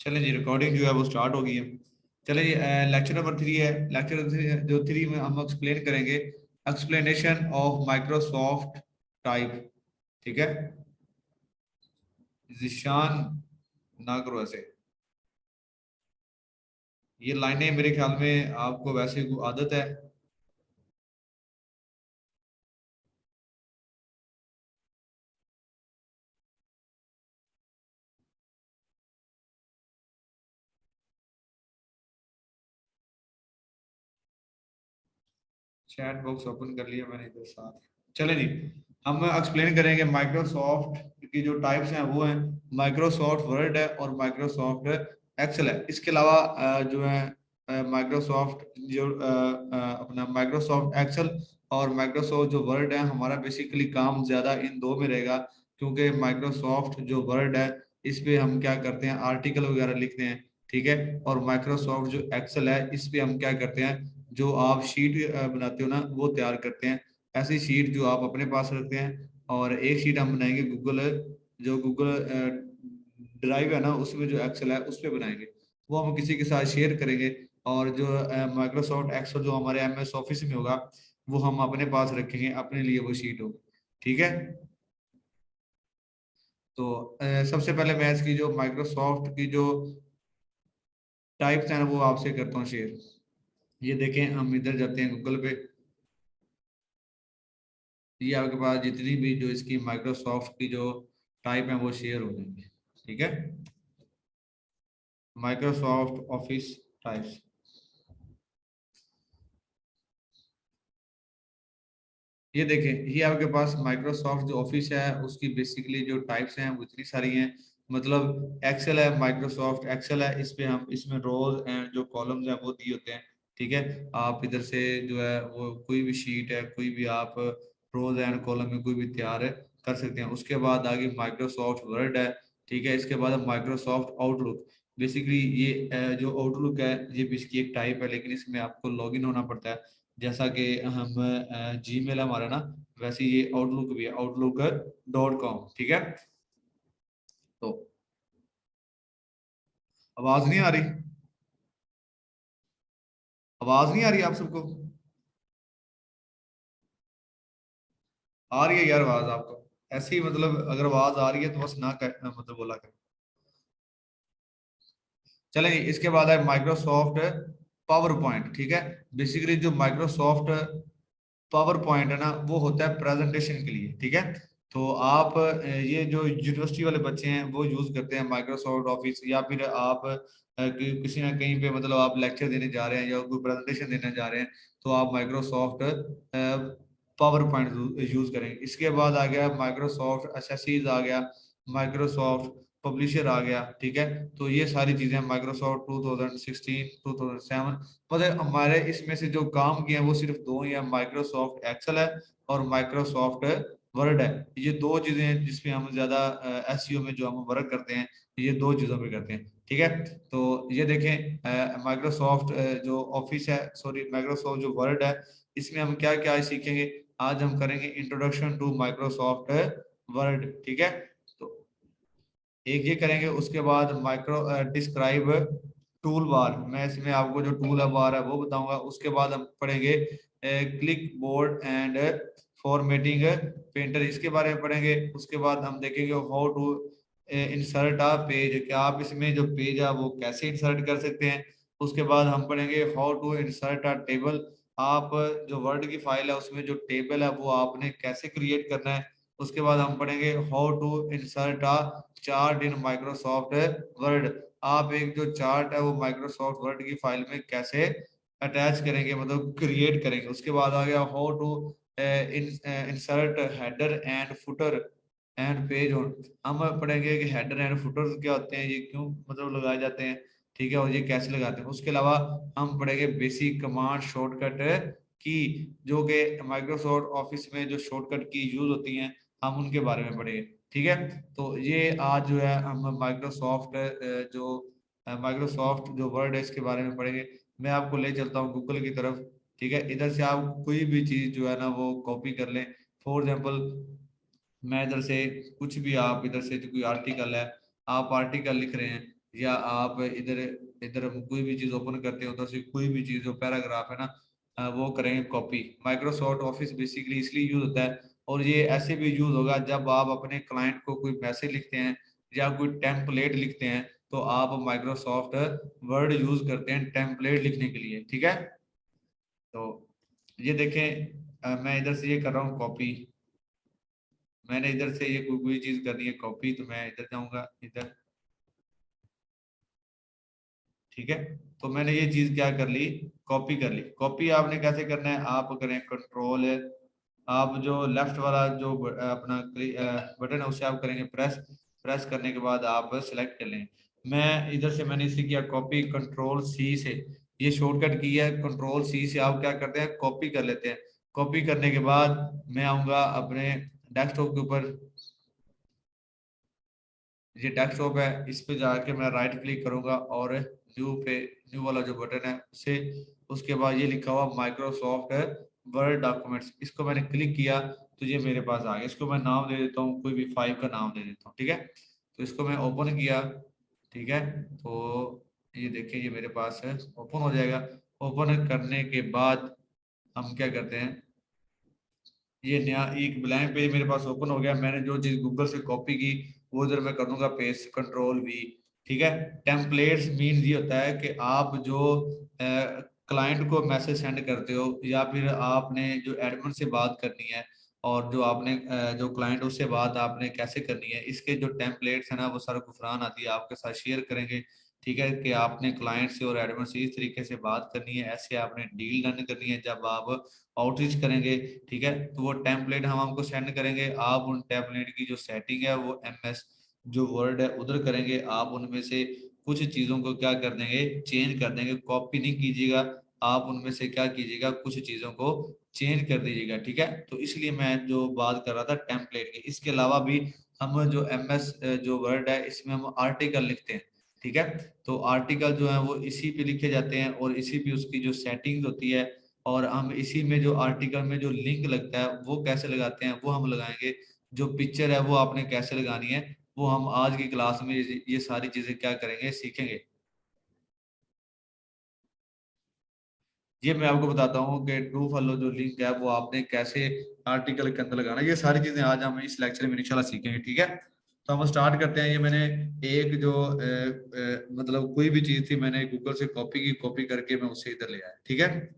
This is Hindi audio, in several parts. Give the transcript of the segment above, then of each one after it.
चले जी, रिकॉर्डिंग जो है वो स्टार्ट हो गई है। चले जी, लेक्चर नंबर 3 है। लेक्चर जो 3 में हम एक्सप्लेन करेंगे एक्सप्लेनेशन ऑफ माइक्रोसॉफ्ट टाइप। ठीक है, जिशान ना करो ऐसे। ये लाइनें मेरे ख्याल में आपको वैसे आदत है। चैट बॉक्स ओपन कर लिया मैंने इधर साथ। चले जी, हम एक्सप्लेन करेंगे माइक्रोसॉफ्ट की जो टाइप्स हैं वो हैं माइक्रोसॉफ्ट वर्ड है और माइक्रोसॉफ्ट एक्सेल है। इसके अलावा जो है माइक्रोसॉफ्ट जो अपना माइक्रोसॉफ्ट एक्सेल और माइक्रोसॉफ्ट जो वर्ड है, हमारा बेसिकली काम ज्यादा इन दो में रहेगा। क्योंकि माइक्रोसॉफ्ट जो वर्ड है इस पे हम क्या करते हैं, आर्टिकल वगैरह लिखते हैं। ठीक है, और माइक्रोसॉफ्ट जो एक्सेल है इस पे हम क्या करते हैं, जो आप शीट बनाते हो ना वो तैयार करते हैं। ऐसी शीट जो आप अपने पास रखते हैं, और एक शीट हम बनाएंगे गूगल, जो गूगल ड्राइव है ना उसमें जो एक्सेल है उस पे बनाएंगे। वो हम किसी के साथ शेयर करेंगे। और जो माइक्रोसॉफ्ट एक्सेल जो हमारे एमएस ऑफिस में होगा वो हम अपने पास रखेंगे, अपने लिए वो शीट होगी। ठीक है, तो सबसे पहले मैं इसकी जो माइक्रोसॉफ्ट की जो टाइप्स हैं वो आपसे करता हूँ शेयर। ये देखें, हम इधर जाते हैं गूगल पे। ये आपके पास जितनी भी जो इसकी माइक्रोसॉफ्ट की जो टाइप है वो शेयर हो जाएंगे। ठीक है, माइक्रोसॉफ्ट ऑफिस टाइप्स। ये देखें, ये आपके पास माइक्रोसॉफ्ट जो ऑफिस है उसकी बेसिकली जो टाइप्स हैं वो इतनी सारी हैं। मतलब एक्सेल है, माइक्रोसॉफ्ट एक्सेल है, इस पे हम इसमें रोज एंड जो कॉलम्स हैं वो दिए होते हैं। ठीक है, आप इधर से जो है वो कोई भी शीट है, कोई भी आप रोज एंड कॉलम में कोई भी तैयार कर सकते हैं। उसके बाद आगे माइक्रोसॉफ्ट वर्ड है। ठीक है, इसके बाद माइक्रोसॉफ्ट आउटलुक। बेसिकली ये जो आउटलुक है ये भी इसकी एक टाइप है, लेकिन इसमें आपको लॉगिन होना पड़ता है। जैसा कि हम जीमेल हमारा ना, वैसे ये आउटलुक भी है, outlook.com। ठीक है, तो आवाज नहीं आ रही? आवाज नहीं आ रही आप सबको? आ रही है यार आवाज आपको? ऐसे ही मतलब अगर आवाज आ रही है तो बस ना मतलब बोला कर। चलें, इसके बाद है माइक्रोसॉफ्ट पावर पॉइंट। ठीक है, बेसिकली जो माइक्रोसॉफ्ट पावर पॉइंट है ना वो होता है प्रेजेंटेशन के लिए। ठीक है, तो आप ये जो यूनिवर्सिटी वाले बच्चे हैं वो यूज करते हैं माइक्रोसॉफ्ट ऑफिस, या फिर आप किसी ना कहीं पे मतलब आप लेक्चर देने जा रहे हैं या कोई प्रेजेंटेशन देने जा रहे हैं, तो आप माइक्रोसॉफ्ट पावर पॉइंट यूज करेंगे। इसके बाद आ गया माइक्रोसॉफ्ट एसेसीज आ गया, माइक्रोसॉफ्ट पब्लिशर आ गया। ठीक है, तो ये सारी चीजें माइक्रोसॉफ्ट 2016 2007, मतलब हमारे इसमें से जो काम किए हैं वो सिर्फ दो ही है, माइक्रोसॉफ्ट एक्सेल है और माइक्रोसॉफ्ट वर्ड है। ये दो चीजें हैं जिसमें हम ज्यादा एसईओ में जो हम वर्क करते हैं, ये दो चीजों पे करते हैं। ठीक है, तो ये देखें माइक्रोसॉफ्ट जो ऑफिस है, सॉरी माइक्रोसॉफ्ट जो वर्ड है, इसमें हम क्या क्या सीखेंगे। आज हम करेंगे इंट्रोडक्शन टू माइक्रोसॉफ्ट वर्ड। ठीक है, तो एक ये करेंगे। उसके बाद माइक्रो डिस्क्राइब टूल बार, मैं इसमें आपको जो टूल बार है वो बताऊंगा। उसके बाद हम पढ़ेंगे clipboard and formatting painter, इसके बारे में पढ़ेंगे। उसके बाद हम देखेंगे how to insert a page, कि आप इसमें जो पेज है वो कैसे इंसर्ट कर सकते हैं। उसके बाद हम पढ़ेंगे how to insert a table, आप जो वर्ड की फाइल है उसमें जो टेबल है वो आपने कैसे क्रिएट करना है। उसके बाद हम पढ़ेंगे how to insert a chart in Microsoft Word, आप एक जो चार्ट है वो माइक्रोसॉफ्ट वर्ड की फाइल में कैसे अटैच करेंगे, मतलब क्रिएट करेंगे। उसके बाद आ गया how to insert header and footer and page on, हम पढ़ेंगे कि हेडर एंड फुटर क्या होते हैं, ये क्यों मतलब लगाए जाते हैं। ठीक है, और ये कैसे लगाते हैं। उसके अलावा हम पढ़ेंगे बेसिक कमांड शॉर्टकट की, जो कि माइक्रोसॉफ्ट ऑफिस में जो शॉर्टकट की यूज होती हैं हम उनके बारे में पढ़ेंगे। ठीक है, तो ये आज जो है हम माइक्रोसॉफ्ट जो माइक्रोसॉफ्ट जो वर्ड है इसके बारे में पढ़ेंगे। मैं आपको ले चलता हूँ गूगल की तरफ। ठीक है, इधर से आप कोई भी चीज जो है ना वो कॉपी कर लें। फॉर एग्जाम्पल, मैं इधर से कुछ भी, आप इधर से जो कोई आर्टिकल है, आप आर्टिकल लिख रहे हैं, या आप इधर इधर कोई भी चीज ओपन करते हो, उधर से कोई भी चीज जो पैराग्राफ है ना वो करेंगे कॉपी। माइक्रोसॉफ्ट ऑफिस बेसिकली इसलिए यूज होता है, और ये ऐसे भी यूज होगा जब आप अपने क्लाइंट को कोई मैसेज लिखते हैं या कोई टेम्पलेट लिखते हैं, तो आप माइक्रोसॉफ्ट वर्ड यूज करते हैं टेम्पलेट लिखने के लिए, ठीक है। तो ये देखें, मैं इधर से ये कर रहा हूँ कॉपी। मैंने इधर से ये कोई कोई चीज करनी है कॉपी, तो मैं इधर जाऊंगा इधर, ठीक है। तो मैंने ये चीज क्या कर ली, कॉपी कर ली। कॉपी आपने कैसे करना है, आप करें कंट्रोल, आप जो लेफ्ट वाला जो अपना बटन है उसे आप करेंगे प्रेस। प्रेस करने के बाद आप सिलेक्ट कर लें। मैं इधर से मैंने इसे किया कॉपी कंट्रोल सी से, ये शॉर्टकट की है। कंट्रोल सी से आप क्या करते हैं, कॉपी कर लेते हैं। कॉपी करने के बाद मैं आऊंगा अपने डेस्कटॉप के ऊपर। ये डेस्कटॉप है, इस पे जाके मैं राइट क्लिक करूंगा और न्यू पे, न्यू वाला जो बटन है उसे, उसके बाद ये लिखा हुआ माइक्रोसॉफ्ट वर्ड डॉक्यूमेंट्स, इसको मैंने क्लिक किया तो ये मेरे पास आ गया। इसको मैं नाम दे देता हूँ, कोई भी 5 का नाम दे देता हूँ, ठीक है। तो इसको मैं ओपन किया, ठीक है। तो ये देखिए ये मेरे पास है, ओपन हो जाएगा। ओपन करने के बाद हम क्या करते हैं, ये नया एक ब्लैंक पेज मेरे पास ओपन हो गया। मैंने जो चीज गूगल से कॉपी की वो इधर मैं कर दूंगा पेस्ट कंट्रोल वी, ठीक है। टेम्पलेट्स मीन ये होता है कि आप जो क्लाइंट को मैसेज सेंड करते हो, या फिर आपने जो एडमिन से बात करनी है, और जो आपने जो क्लाइंट उससे बात आपने कैसे करनी है, इसके जो टेम्पलेट्स है ना वो सारा गुफरान आती है आपके साथ शेयर करेंगे, ठीक है। कि आपने क्लाइंट से और एडमिन से इस तरीके से बात करनी है, ऐसे आपने डील डन करनी है जब आप आउटरीच करेंगे, ठीक है। तो वो टेम्पलेट हम आपको सेंड करेंगे, आप उन टेम्पलेट की जो सेटिंग है वो MS जो वर्ड है उधर करेंगे। आप उनमें से कुछ चीजों को क्या कर देंगे, चेंज कर देंगे। कॉपी नहीं कीजिएगा, आप उनमें से क्या कीजिएगा, कुछ चीजों को चेंज कर दीजिएगा, ठीक है। तो इसलिए मैं जो बात कर रहा था टेम्पलेट की, इसके अलावा भी हम जो MS जो वर्ड है इसमें हम आर्टिकल लिखते हैं, ठीक है। तो आर्टिकल जो है वो इसी पे लिखे जाते हैं, और इसी पे उसकी जो सेटिंग्स होती है, और हम इसी में जो आर्टिकल में जो लिंक लगता है वो कैसे लगाते हैं वो हम लगाएंगे। जो पिक्चर है वो आपने कैसे लगानी है वो हम आज की क्लास में ये सारी चीजें क्या करेंगे, सीखेंगे। ये मैं आपको बताता हूँ कि ट्रू फॉलो जो लिंक है वो आपने कैसे आर्टिकल के अंदर लगाना है। ये सारी चीजें आज हम इस लेक्चर में इंशाल्लाह सीखेंगे, ठीक है। तो हम स्टार्ट करते हैं। ये मैंने एक जो मतलब कोई भी चीज थी मैंने गूगल से कॉपी की, कॉपी करके मैं उसे इधर ले आया, ठीक है।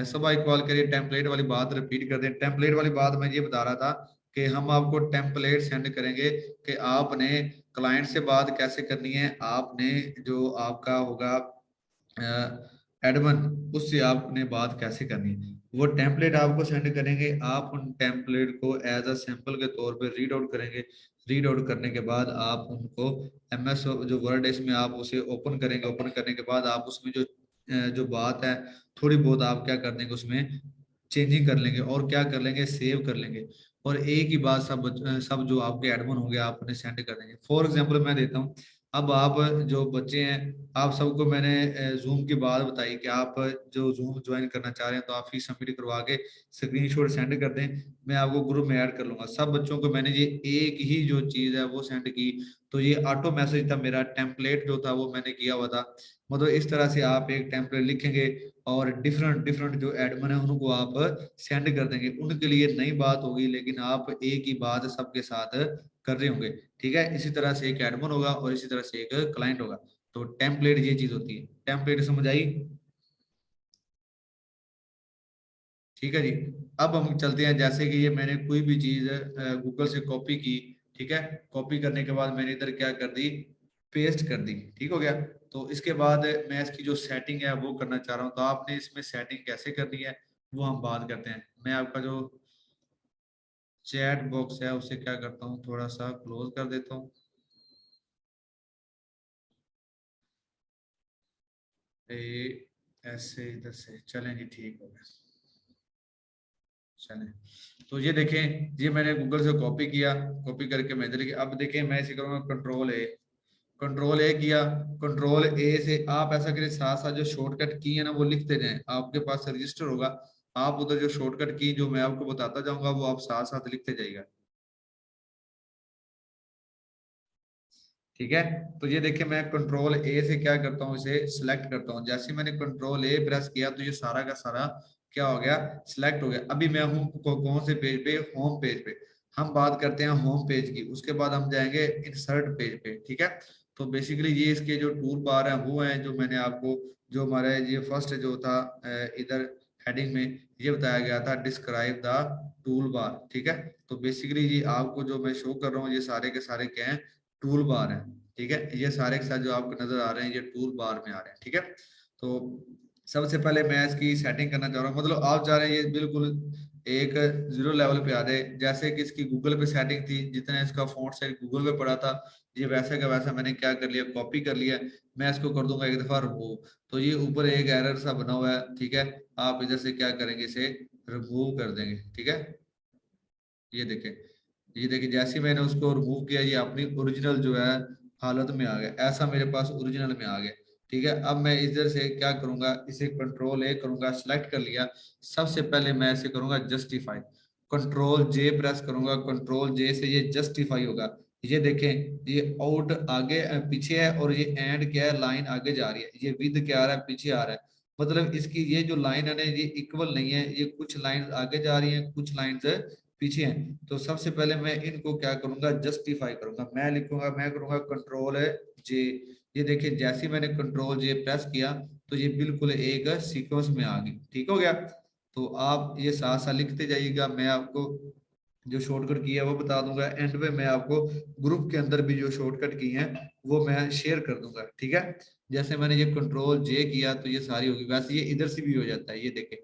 सब इक्वल करिए, टेम्पलेट वाली बात रिपीट कर दें। टेम्पलेट वाली बात मैं ये बता रहा था कि हम आपको टेम्पलेट सेंड करेंगे कि आपने क्लाइंट से बात कैसे करनी है। आपने जो आपका होगा एडमिन, उससे आपने बात कैसे करनी है, वो टेम्पलेट आपको सेंड करेंगे। आप उन टेम्पलेट को एज अ सैंपल के तौर पे रीड आउट करेंगे। रीड आउट करने के बाद आप उनको MS जो वर्ड है इसमें आप उसे ओपन करेंगे। ओपन करने के बाद आप उसमें जो जो बात है थोड़ी बहुत आप क्या कर देंगे, उसमें चेंजिंग कर लेंगे, और क्या कर लेंगे, सेव कर लेंगे। और एक ही बात सब जो आपके एडमिन होंगे आप उन्हें सेंड कर देंगे। फॉर एग्जांपल मैं देता हूँ, अब आप जो बच्चे हैं, आप सबको मैंने जूम की बात बताई कि आप जो जूम ज्वाइन करना चाह रहे हैं तो आप फीस सबमिट करवा के स्क्रीनशॉट सेंड कर दें। मैं आपको ग्रुप में ऐड कर लूंगा। सब बच्चों को मैंने ये एक ही जो चीज है वो सेंड की, तो ये ऑटो मैसेज था, मेरा टेम्पलेट जो था वो मैंने किया हुआ था। मतलब इस तरह से आप एक टेम्पलेट लिखेंगे और डिफरेंट डिफरेंट जो एडमिन है उनको आप सेंड कर देंगे। उनके लिए नई बात होगी, लेकिन आप एक ही बात सबके साथ कर रहे होंगे, ठीक है। इसी तरह से एक एडमिन होगा और इसी तरह से एक क्लाइंट होगा। तो टेम्पलेट ये चीज होती है। टेम्पलेट समझ आई, ठीक है जी। अब हम चलते हैं, जैसे कि ये मैंने कोई भी चीज गूगल से कॉपी की, ठीक है। कॉपी करने के बाद मैंने इधर क्या कर दी, पेस्ट कर दी, ठीक हो गया। तो इसके बाद मैं इसकी जो सेटिंग है वो करना चाह रहा हूँ। तो आपने इसमें सेटिंग कैसे करनी है वो हम बात करते हैं। मैं आपका जो चैट बॉक्स है उसे क्या करता हूँ, थोड़ा सा क्लोज कर देता हूँ। ऐसे इधर से चलें जी, ठीक हो गया। चलें, तो ये देखें, ये मैंने गूगल से कॉपी किया। कॉपी करके मैं इधर अब देखें, मैं इसे करूँगा कंट्रोल A। कंट्रोल A किया। कंट्रोल A से आप ऐसा करें, साथ साथ जो शॉर्टकट की है ना वो लिखते जाएं। आपके पास रजिस्टर होगा, आप उधर जो शॉर्टकट की जो मैं आपको बताता जाऊंगा वो आप साथ साथ लिखते जाइएगा। ठीक है। तो ये देखिए मैं कंट्रोल ए से क्या करता हूँ, इसे सिलेक्ट करता हूँ। जैसे मैंने कंट्रोल ए प्रेस किया तो ये सारा का सारा क्या हो गया, सिलेक्ट हो गया। अभी मैं हूँ कौन से पेज पे, होम पेज पे। हम बात करते हैं होम पेज की, उसके बाद हम जाएंगे इंसर्ट पेज पे। ठीक है। तो बेसिकली ये इसके जो टूल बार है वो है जो मैंने आपको, जो हमारे ये फर्स्ट जो था इधर हेडिंग में ये बताया गया था, डिस्क्राइब द टूल बार। ठीक है। तो बेसिकली ये आपको जो मैं शो कर रहा हूँ ये सारे के सारे क्या है, टूल बार है। ठीक है। ये सारे के साथ जो आपको नजर आ रहे हैं ये टूल बार में आ रहे हैं। ठीक है। तो सबसे पहले मैं इसकी सेटिंग करना चाह रहा हूँ, मतलब आप चाह रहे हैं ये बिल्कुल एक जीरो लेवल पे आ जाए, जैसे कि इसकी गूगल पे सेटिंग थी, जितना इसका फॉन्ट साइज गूगल पे पड़ा था ये वैसे का वैसा मैंने क्या कर लिया, कॉपी कर लिया। मैं इसको कर दूंगा एक दफा रिमूव। तो ये ऊपर एक एरर सा बना हुआ है। ठीक है। आप इधर से क्या करेंगे, इसे रिमूव कर देंगे। ठीक है। ये देखें, ये देखिए जैसे ही मैंने उसको रिमूव किया ये अपनी ओरिजिनल जो है हालत में आ गया, ऐसा मेरे पास ओरिजिनल में आ गया। ठीक है। अब मैं इधर से क्या करूंगा, इसे कंट्रोल ए करूंगा, सिलेक्ट कर लिया। सबसे पहले मैं इसे करूंगा जस्टिफाई, कंट्रोल जे प्रेस करूंगा, कंट्रोल जे से ये जस्टिफाई होगा। ये देखें ये आउट आगे पीछे है, और ये एंड क्या है, लाइन आगे जा रही है, ये विद क्या आ रहा है, पीछे आ रहा है। मतलब इसकी ये जो लाइन है ना ये इक्वल नहीं है, ये कुछ लाइन आगे जा रही है, कुछ लाइन पीछे हैं। तो सबसे पहले मैं इनको क्या करूंगा, जस्टिफाई करूंगा। मैं लिखूंगा, मैं करूंगा कंट्रोल जे। ये देखिए जैसे ही मैंने कंट्रोल जे प्रेस किया तो ये बिल्कुल एक सीक्वेंस में आ गई। ठीक हो गया। तो आप ये साथ साथ लिखते जाइएगा, मैं आपको जो शॉर्टकट की है वो बता दूंगा। एंड में मैं आपको ग्रुप के अंदर भी जो शॉर्टकट की है वो मैं शेयर कर दूंगा। ठीक है। जैसे मैंने ये कंट्रोल जे किया तो ये सारी होगी, वैसे ये इधर से भी हो जाता है। ये देखें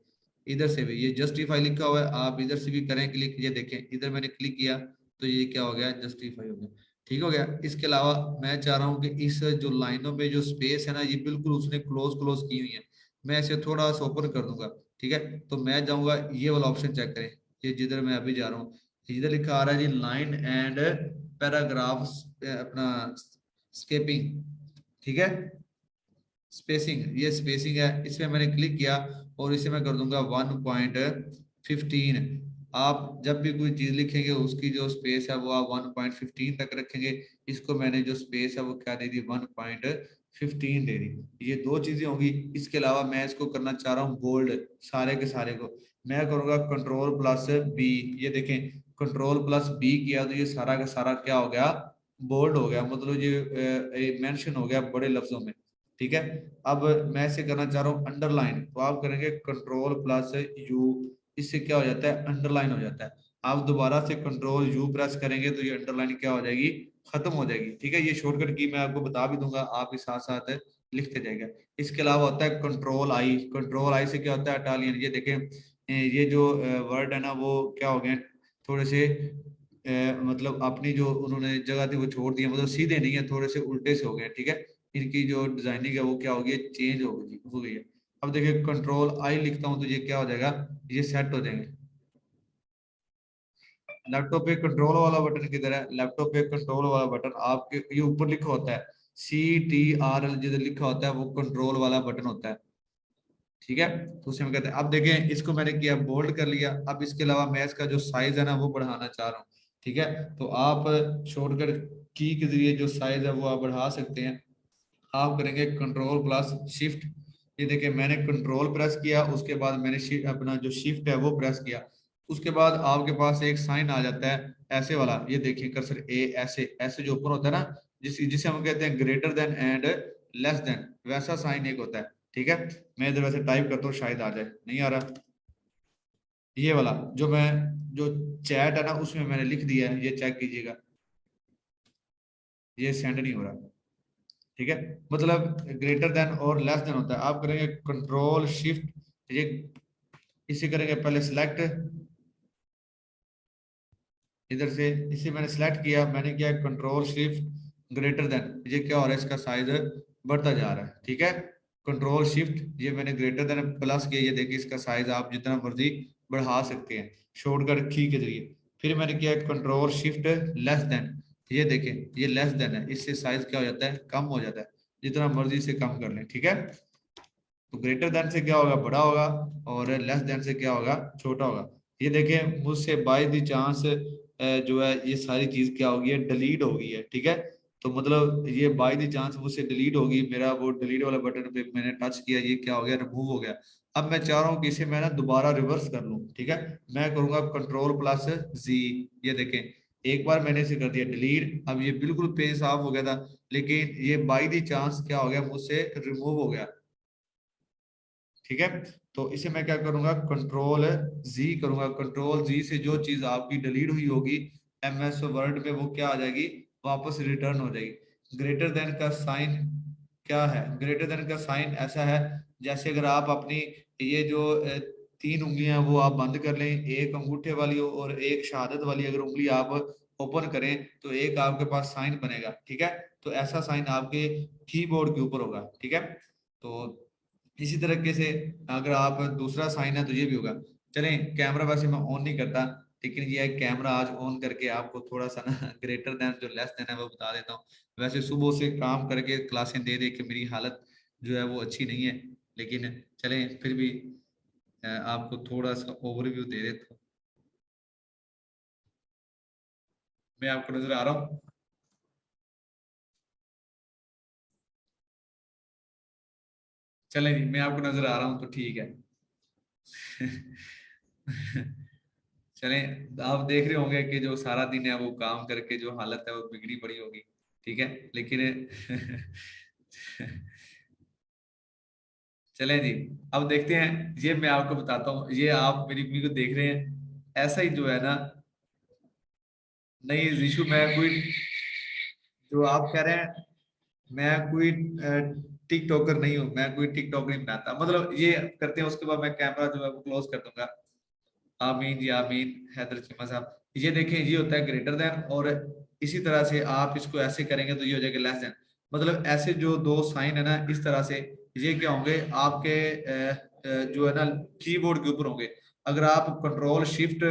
इधर से भी ये जस्टिफाई लिखा हुआ है, आप इधर से भी करें क्लिक। ये देखें इधर मैंने क्लिक किया तो ये क्या हो गया, जस्टिफाई हो गया। ठीक हो गया। इसके अलावा मैं चाह रहा हूँ कि इस जो लाइनों में जो स्पेस है ना ये बिल्कुल उसने क्लोज क्लोज की हुई है, मैं इसे थोड़ा सा ओपन कर दूंगा। ठीक है। तो मैं जाऊंगा, ये वाला ऑप्शन चेक करें, ये जिधर मैं अभी जा रहा हूँ इधर लिखा आ रहा है जी लाइन एंड पैराग्राफ अपना स्केपिंग। ठीक है। स्पेसिंग, ये स्पेसिंग है, इसमें मैंने क्लिक किया और इसे मैं कर दूंगा 1.15। आप जब भी कोई चीज लिखेंगे उसकी जो स्पेस है वो आप 1.15 तक रखेंगे। इसको मैंने जो स्पेस है वो क्या दे दी, 1.15 दे दी। ये दो चीजें होंगी। इसके अलावा मैं इसको करना चाह रहा हूँ बोल्ड, सारे के सारे को मैं करूंगा कंट्रोल प्लस बी। ये देखें कंट्रोल प्लस बी किया तो ये सारा का सारा क्या हो गया, बोल्ड हो गया, मतलब ये मेंशन हो गया बड़े लफ्जों में। ठीक है। अब मैं इसे करना चाह रहा हूँ अंडरलाइन, तो आप करेंगे कंट्रोल प्लस यू, इससे क्या हो जाता है, अंडरलाइन हो जाता है। आप दोबारा से कंट्रोल यू प्रेस करेंगे तो ये अंडरलाइन क्या हो जाएगी, खत्म हो जाएगी। ठीक है। ये शॉर्टकट की मैं आपको बता भी दूंगा, आप भी साथ साथ लिखते जाएगा। इसके अलावा होता है कंट्रोल आई, कंट्रोल आई से क्या होता है, इटालियन। ये देखें ये जो वर्ड है ना वो क्या हो गए थोड़े से मतलब अपनी जो उन्होंने जगह थी वो छोड़ दी है, मतलब सीधे नहीं है, थोड़े से उल्टे से हो गए। ठीक है। इनकी जो डिजाइनिंग है वो क्या होगी, चेंज हो गई है। अब देखिए कंट्रोल आई लिखता हूँ तो ये क्या हो जाएगा, ये सेट हो जाएंगे। लैपटॉप पे कंट्रोल वाला बटन किधर है, लैपटॉप पे कंट्रोल वाला बटन आपके ये ऊपर लिखा होता है, CTRL जिधर लिखा होता है वो कंट्रोल वाला बटन होता है। ठीक है। तो उसे हम कहते हैं, अब देखें इसको मैंने किया बोल्ड कर लिया। अब इसके अलावा मैं इसका जो साइज है ना वो बढ़ाना चाह रहा हूँ। ठीक है। तो आप शॉर्टकट की के जरिए जो साइज है वो आप बढ़ा सकते हैं। आप करेंगे कंट्रोल प्लस शिफ्ट। ये देखिए मैंने कंट्रोल प्रेस किया, उसके बाद मैंने अपना जो शिफ्ट है वो प्रेस किया। उसके बाद आपके पास एक साइन आ जाता है ऐसे वाला, ये देखिए कर्सर ए, ऐसे ऐसे जो ऊपर होता है ना, जिसे हम कहते हैं greater than and less than, वैसा साइन एक होता है। ठीक है। मैं इधर वैसे टाइप करता हूँ, शायद आ जाए, नहीं आ रहा। ये वाला जो मैं जो चैट है ना उसमें मैंने लिख दिया है, ये चेक कीजिएगा, ये सेंड नहीं हो रहा। ठीक है। मतलब ग्रेटर देन और लेस देन होता है। आप करेंगे कंट्रोल शिफ्ट, ये इसे करेंगे पहले सिलेक्ट, इधर से इसे मैंने सिलेक्ट किया, मैंने किया कंट्रोल शिफ्ट ग्रेटर देन, ये क्या हो रहा है, इसका साइज बढ़ता जा रहा है। ठीक है। कंट्रोल शिफ्ट ये मैंने ग्रेटर देन प्लस किया, ये देखिए इसका साइज आप जितना मर्जी बढ़ा सकते हैं शॉर्टकट की के जरिए। फिर मैंने किया कंट्रोल शिफ्ट लेस देन, ये देखें ये लेस देन है, इससे साइज क्या हो जाता है, कम हो जाता है, जितना मर्जी से कम कर लें। ठीक है। तो ग्रेटर देन से क्या होगा, बड़ा होगा, और लेस देन से क्या होगा, छोटा होगा। ये देखें मुझसे बाय द चांस जो है ये सारी चीज क्या होगी, डिलीट हो गई है। ठीक है। तो मतलब ये बाय द चांस मुझसे डिलीट होगी, मेरा वो डिलीट वाला बटन पे मैंने टच किया, ये क्या हो गया, रिमूव हो गया। अब मैं चाह रहा हूँ कि इसे मैं ना दोबारा रिवर्स कर लूँ, ठीक है। मैं करूंगा कंट्रोल प्लस जी, ये देखें एक बार मैंने इसे कर दिया डिलीट, अब ये बिल्कुल पेज साफ हो गया था, लेकिन ये बाय द चांस क्या हो गया, मुझसे रिमूव हो गया, ठीक है। तो इसे मैं क्या करूंगा, कंट्रोल जी करूंगा, कंट्रोल जी से जो चीज आपकी डिलीट हुई होगी एमएस वर्ड में वो क्या आ जाएगी, वापस रिटर्न हो जाएगी। ग्रेटर देन का साइन क्या है, ग्रेटर देन का साइन ऐसा है जैसे अगर आप अपनी ये जो तीन उंगलियां वो आप बंद कर लें, एक अंगूठे वाली और एक शहादत वाली अगर उंगली आप ओपन करें तो एक आपके पास साइन बनेगा, ठीक है। तो ऐसा साइन आपके कीबोर्ड के ऊपर होगा, ठीक है। तो इसी तरीके से अगर आप दूसरा साइन है तो ये भी होगा। चलें, कैमरा वैसे मैं ऑन नहीं करता, लेकिन ये कैमरा आज ऑन करके आपको थोड़ा सा ना ग्रेटर देन जो लेस देन है वो बता देता हूँ। वैसे सुबह से काम करके क्लासें दे दे के मेरी हालत जो है वो अच्छी नहीं है, लेकिन चलें फिर भी आपको थोड़ा सा ओवरव्यू दे देता हूँ। मैं आपको नजर आ रहा हूँ। चलें जी, मैं आपको नजर आ रहा हूँ तो ठीक है। चलें, आप देख रहे होंगे कि जो सारा दिन है वो काम करके जो हालत है वो बिगड़ी पड़ी होगी, ठीक है, लेकिन चलें जी, अब देखते हैं। ये मैं आपको बताता हूँ, ये आप मेरी वीडियो को देख रहे हैं, ऐसा ही जो है ना। नहीं ऋषु, मैं कोई जो आप कह रहे हैं, मैं कोई टिकटॉकर नहीं हूँ, मैं कोई टिकटॉक नहीं बनाता, मतलब ये करते हैं उसके बाद मैं कैमरा जो है वो क्लोज कर दूंगा। आमीन जी आमीन, हैदर चीमा साहब। ये देखें, ये होता है ग्रेटर देन, और इसी तरह से आप इसको ऐसे करेंगे तो ये हो जाएगा लेस देन। मतलब ऐसे जो दो साइन है ना इस तरह से, ये क्या होंगे आपके जो है ना कीबोर्ड के ऊपर होंगे। अगर आप कंट्रोल शिफ्ट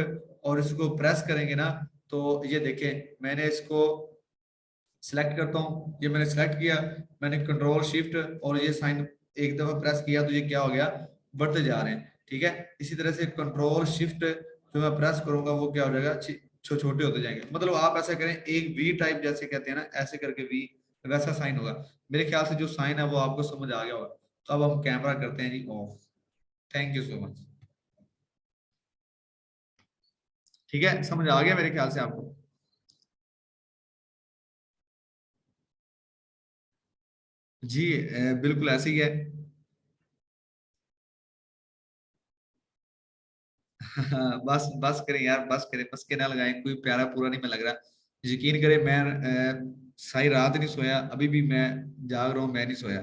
और इसको प्रेस करेंगे ना, तो ये देखें मैंने इसको सिलेक्ट करता हूँ, ये मैंने सिलेक्ट किया, मैंने कंट्रोल शिफ्ट और ये साइन एक दफा प्रेस किया तो ये क्या हो गया, बढ़ते जा रहे हैं, ठीक है। इसी तरह से कंट्रोल शिफ्ट जो मैं प्रेस करूंगा वो क्या हो जाएगा, छोटे होते जाएंगे। मतलब आप ऐसा करें, एक वी टाइप जैसे कहते हैं ना, ऐसे करके वी, वैसा साइन होगा। मेरे ख्याल से जो साइन है वो आपको समझ आ गया होगा। तो अब हम कैमरा करते हैं जी off. Thank you so much. ठीक है, समझ आ गया मेरे ख्याल से आपको। जी बिल्कुल ऐसे ही है। हाँ, बस बस करें यार, बस करें, बस के ना लगाएं, कोई प्यारा पूरा नहीं मैं लग रहा। यकीन करें, मैं सारी रात नहीं सोया, अभी भी मैं जाग रहा हूँ, मैं नहीं सोया,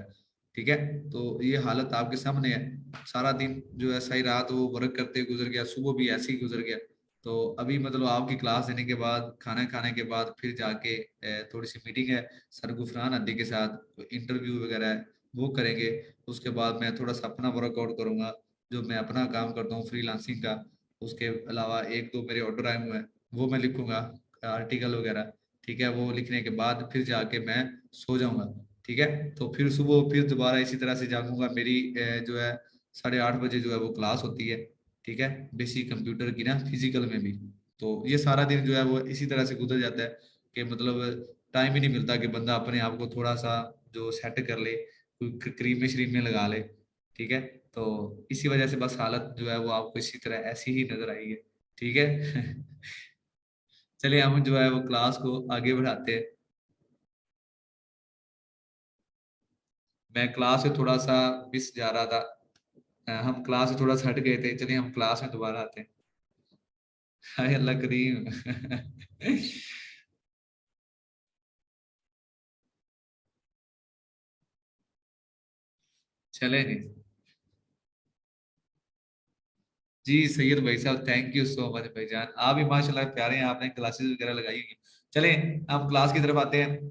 ठीक है। तो ये हालत आपके सामने है। सारा दिन जो है सही रात वो वर्क करते हुए गुजर गया, सुबह भी ऐसे ही गुजर गया। तो अभी मतलब आपकी क्लास देने के बाद, खाना खाने के बाद फिर जाके थोड़ी सी मीटिंग है सर गुफरान अद्दी के साथ, इंटरव्यू वगैरह है वो करेंगे। उसके बाद मैं थोड़ा सा अपना वर्कआउट करूंगा, जो मैं अपना काम करता हूँ फ्रीलांसिंग का। उसके अलावा एक दो मेरे ऑर्डर आए हुए हैं, वो मैं लिखूंगा, आर्टिकल वगैरह, ठीक है। वो लिखने के बाद फिर जाके मैं सो जाऊंगा, ठीक है। तो फिर सुबह फिर दोबारा इसी तरह से जागूंगा। मेरी जो है 8:30 बजे जो है वो क्लास होती है, ठीक है, बेसिक कंप्यूटर की ना, फिजिकल में भी। तो ये सारा दिन जो है वो इसी तरह से गुजर जाता है कि मतलब टाइम ही नहीं मिलता कि बंदा अपने आप को थोड़ा सा जो सेट कर ले, कोई क्रीम में श्रीम में लगा ले, ठीक है। तो इसी वजह से बस हालत जो है वो आपको इसी तरह ऐसी ही नजर आई है, ठीक है। चलिए हम जो है वो क्लास को आगे बढ़ाते हैं। मैं क्लास से थोड़ा सा मिस जा रहा था। हम क्लास से थोड़ा सा हट गए थे, चलिए हम क्लास में दोबारा आते हैं। हाय अल्लाह करीम। चले जी। जी सैयद भाई साहब, थैंक यू सो मच भाईजान, आप भी माशाल्लाह प्यारे हैं, आपने क्लासेस वगैरह लगाई हुई हैं। चलें हम क्लास की तरफ आते हैं।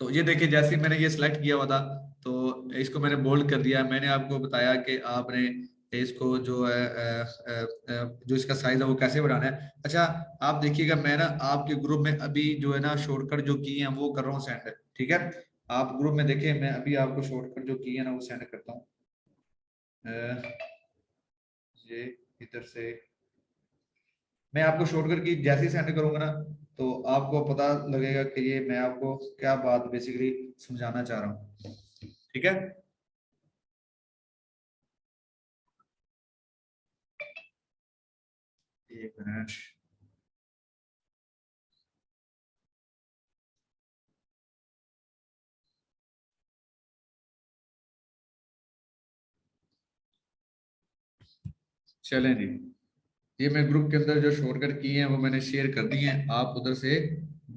तो ये देखिए, जैसे ही मैंने ये सिलेक्ट किया हुआ था तो इसको मैंने बोल्ड कर दिया। मैंने आपको बताया कि आपने इसको जो है जो इसका साइज है वो कैसे बढ़ाना है। अच्छा, आप देखिएगा, मैं ना आपके ग्रुप में अभी जो है ना शॉर्टकट जो की है वो कर रहा हूँ सेंड, ठीक है। आप ग्रुप में देखिए, मैं अभी आपको शॉर्टकट जो की है ना वो सेंड करता हूँ। अ, ये इधर से मैं आपको शॉर्टकट की जैसे ही सेंड करूंगा ना, तो आपको पता लगेगा कि ये मैं आपको क्या बात बेसिकली समझाना चाह रहा हूँ। ठीक है, एक मिनट। चलें जी, ये मैं ग्रुप के अंदर जो शॉर्टकट की हैं वो मैंने शेयर कर दी हैं, आप उधर से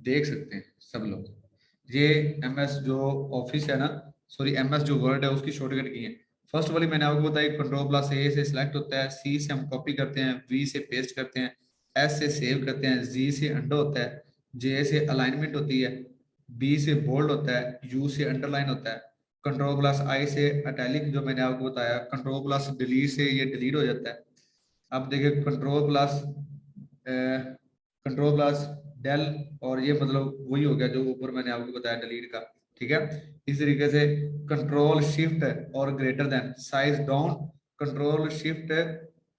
देख सकते हैं सब लोग। ये एमएस जो ऑफिस है ना, सॉरी एमएस जो वर्ड है उसकी शॉर्टकट की है। फर्स्ट वाली मैंने आपको बताई, कंट्रोल प्लस ए से सिलेक्ट होता है, सी से हम कॉपी करते हैं, वी से पेस्ट करते हैं, एस से सेव करते हैं, जी से अंडो होता है, जे से अलाइनमेंट होती है, बी से बोल्ड होता है, यू से अंडरलाइन होता है, कंट्रोल प्लस आई से अटैलिक जो मैंने आपको बताया, कंट्रोल प्लस डिलीट से ये डिलीट हो जाता है। अब देखिए कंट्रोल प्लस डेल, और ये मतलब वही हो गया जो ऊपर मैंने आपको बताया डिलीट का। ठीक है, इस तरीके से कंट्रोल शिफ्ट और greater than size down, control shift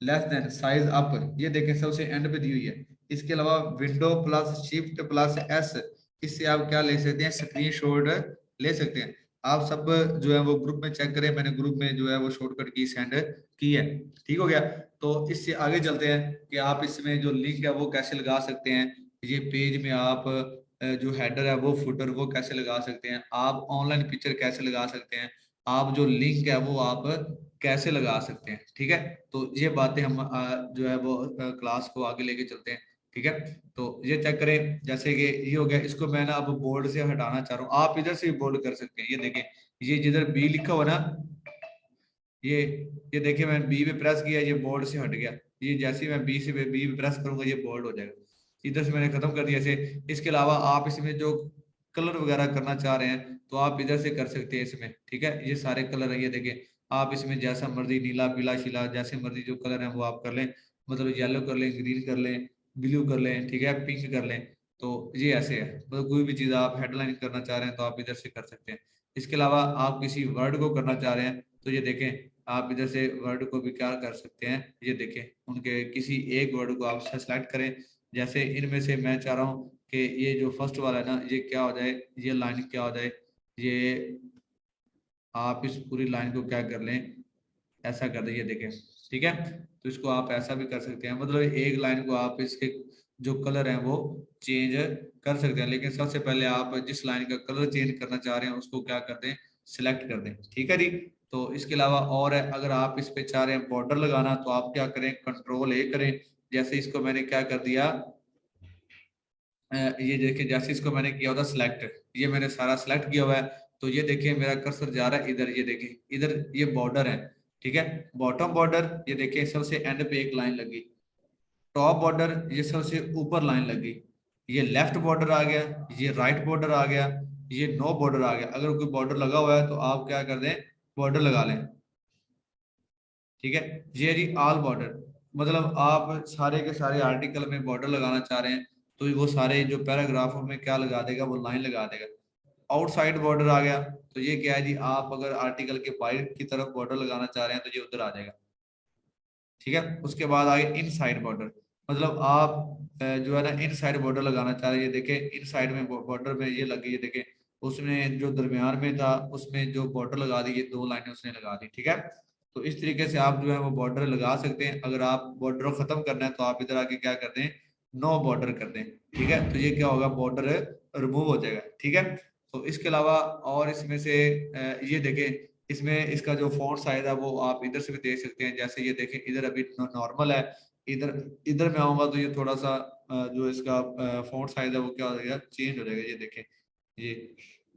less than size up, ये देखें सबसे एंड पे दी हुई है। इसके अलावा window plus shift plus S, इससे आप क्या ले सकते हैं, स्क्रीनशॉट ले सकते हैं। आप सब जो है वो ग्रुप में चेक करें, मैंने ग्रुप में जो है वो शॉर्टकट की सेंड की है। ठीक हो गया। तो इससे आगे चलते हैं कि आप इसमें जो लिंक है वो कैसे लगा सकते हैं। ये पेज में आप जो हेडर है वो फुटर वो कैसे लगा सकते हैं, आप ऑनलाइन पिक्चर कैसे लगा सकते हैं, आप जो लिंक है वो आप कैसे लगा सकते हैं। ठीक है, तो ये बातें हम जो है वो क्लास को आगे लेके चलते हैं। ठीक है, तो ये चेक करें, जैसे कि ये हो गया, इसको मैं ना अब बोर्ड से हटाना चाह रहा हूँ, आप इधर से भी बोर्ड कर सकते हैं। ये देखें, ये जिधर बी लिखा हुआ ना, ये ये देखिए मैंने बी पे प्रेस किया, ये बोर्ड से हट गया। ये जैसे ही मैं बी पे प्रेस करूंगा ये बोल्ड हो जाएगा। इधर से मैंने खत्म कर दिया इसे। इसके अलावा आप इसमें जो कलर वगैरह करना चाह रहे हैं तो आप इधर से कर सकते हैं इसमें। ठीक है, ये सारे कलर है, ये देखें, आप इसमें जैसा मर्जी नीला पीला शीला जैसे मर्जी जो कलर है वो आप कर लें, मतलब येलो कर लें, ग्रीन कर लें, ब्लू कर लें, ठीक है, पिंक कर लें। तो ये ऐसे है, मतलब कोई भी चीज़ आप हेडलाइन करना चाह रहे हैं तो आप इधर से कर सकते हैं। इसके अलावा आप किसी वर्ड को करना चाह रहे हैं तो ये देखें, आप इधर से वर्ड को भी क्या कर सकते हैं, ये देखें, उनके किसी एक वर्ड को आप सेलेक्ट करें। जैसे इनमें से मैं चाह रहा हूँ कि ये जो फर्स्ट वाला है ना, ये क्या हो जाए, ये लाइन क्या हो जाए, ये आप इस पूरी लाइन को क्या कर लें, ऐसा कर दें, ये देखें। ठीक है, तो इसको आप ऐसा भी कर सकते हैं, मतलब एक लाइन को आप इसके जो कलर हैं वो चेंज कर सकते हैं, लेकिन सबसे पहले आप जिस लाइन का कलर चेंज करना चाह रहे हैं उसको क्या कर दें, सिलेक्ट कर दें। ठीक है जी। तो इसके अलावा और है, अगर आप इस पे चाह रहे हैं बॉर्डर लगाना तो आप क्या करें, कंट्रोल ए करें। जैसे इसको मैंने क्या कर दिया, ये देखिए, जैसे इसको मैंने किया होता सिलेक्ट, ये मैंने सारा सिलेक्ट किया हुआ है। तो ये देखिए मेरा कर्सर जा रहा है इधर, ये देखिए इधर ये बॉर्डर है। ठीक है, बॉटम बॉर्डर, ये देखिए सबसे एंड पे एक लाइन लगी, टॉप बॉर्डर ये सबसे ऊपर लाइन लगी, ये लेफ्ट बॉर्डर आ गया, ये राइट बॉर्डर आ गया, ये नो बॉर्डर आ गया। अगर कोई बॉर्डर लगा हुआ है तो आप क्या कर दें, बॉर्डर लगा लें। ठीक है, ये जी ऑल बॉर्डर, मतलब आप सारे के सारे आर्टिकल में बॉर्डर लगाना चाह रहे हैं तो वो सारे जो पैराग्राफों में क्या लगा देगा, वो लाइन लगा देगा। आउटसाइड बॉर्डर आ गया, तो ये क्या है जी, आप अगर आर्टिकल के बाहर की तरफ बॉर्डर लगाना चाह रहे हैं तो ये उधर आ जाएगा। ठीक है, उसके बाद आगे इन साइड बॉर्डर, मतलब आप जो है ना इन साइड बॉर्डर लगाना चाह रहे हैं, ये देखें इन साइड में बॉर्डर में ये लगी, ये देखें उसमें जो दरमियान में था उसमें जो बॉर्डर लगा दी, ये दो लाइनें उसने लगा दी। ठीक है, तो इस तरीके से आप जो है वो बॉर्डर लगा सकते हैं। अगर आप बॉर्डर को खत्म करना है तो आप इधर आके क्या कर दें, नो बॉर्डर कर दें। ठीक है, तो ये क्या होगा, बॉर्डर रिमूव हो जाएगा। ठीक है, तो इसके अलावा और इसमें से ये देखें, इसमें इसका जो फॉन्ट साइज है वो आप इधर से भी देख सकते हैं। जैसे ये देखें इधर अभी नॉर्मल है, इधर इधर में आऊंगा तो ये थोड़ा सा जो इसका फॉन्ट साइज है वो क्या हो जाएगा, चेंज हो जाएगा। ये देखें, ये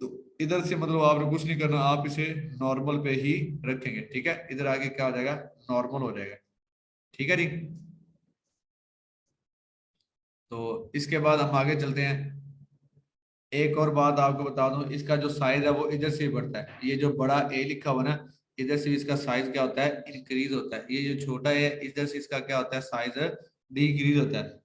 तो इधर से मतलब आपने कुछ नहीं करना, आप इसे नॉर्मल पे ही रखेंगे। ठीक है, इधर आगे क्या हो जाएगा, नॉर्मल हो जाएगा। ठीक है जी। तो इसके बाद हम आगे चलते हैं। एक और बात आपको बता दूं, इसका जो साइज है वो इधर से ही बढ़ता है। ये जो बड़ा ए लिखा हुआ ना, इधर से इसका साइज क्या होता है, इंक्रीज होता है। ये जो छोटा है इधर से इसका क्या होता है, साइज डिक्रीज होता है।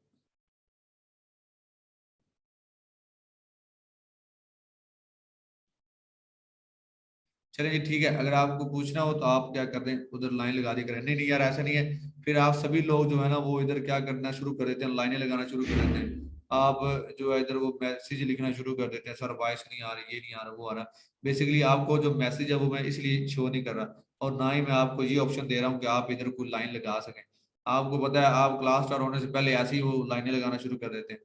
चलिए जी, ठीक है, अगर आपको पूछना हो तो आप क्या कर दें, उधर लाइन लगा दी करें। नहीं नहीं यार, ऐसा नहीं है, फिर आप सभी लोग जो है ना वो इधर क्या करना शुरू कर देते हैं, लाइनें लगाना शुरू कर देते हैं। आप जो है इधर वो मैसेज लिखना शुरू कर देते हैं, सर वॉइस नहीं आ रही, ये नहीं आ रहा, वो आ रहा। बेसिकली आपको जो मैसेज है वो मैं इसलिए शो नहीं कर रहा, और ना ही मैं आपको ये ऑप्शन दे रहा हूँ कि आप इधर कोई लाइन लगा सकें। आपको पता है आप क्लास स्टार्ट होने से पहले ऐसे ही वो लाइनें लगाना शुरू कर देते हैं।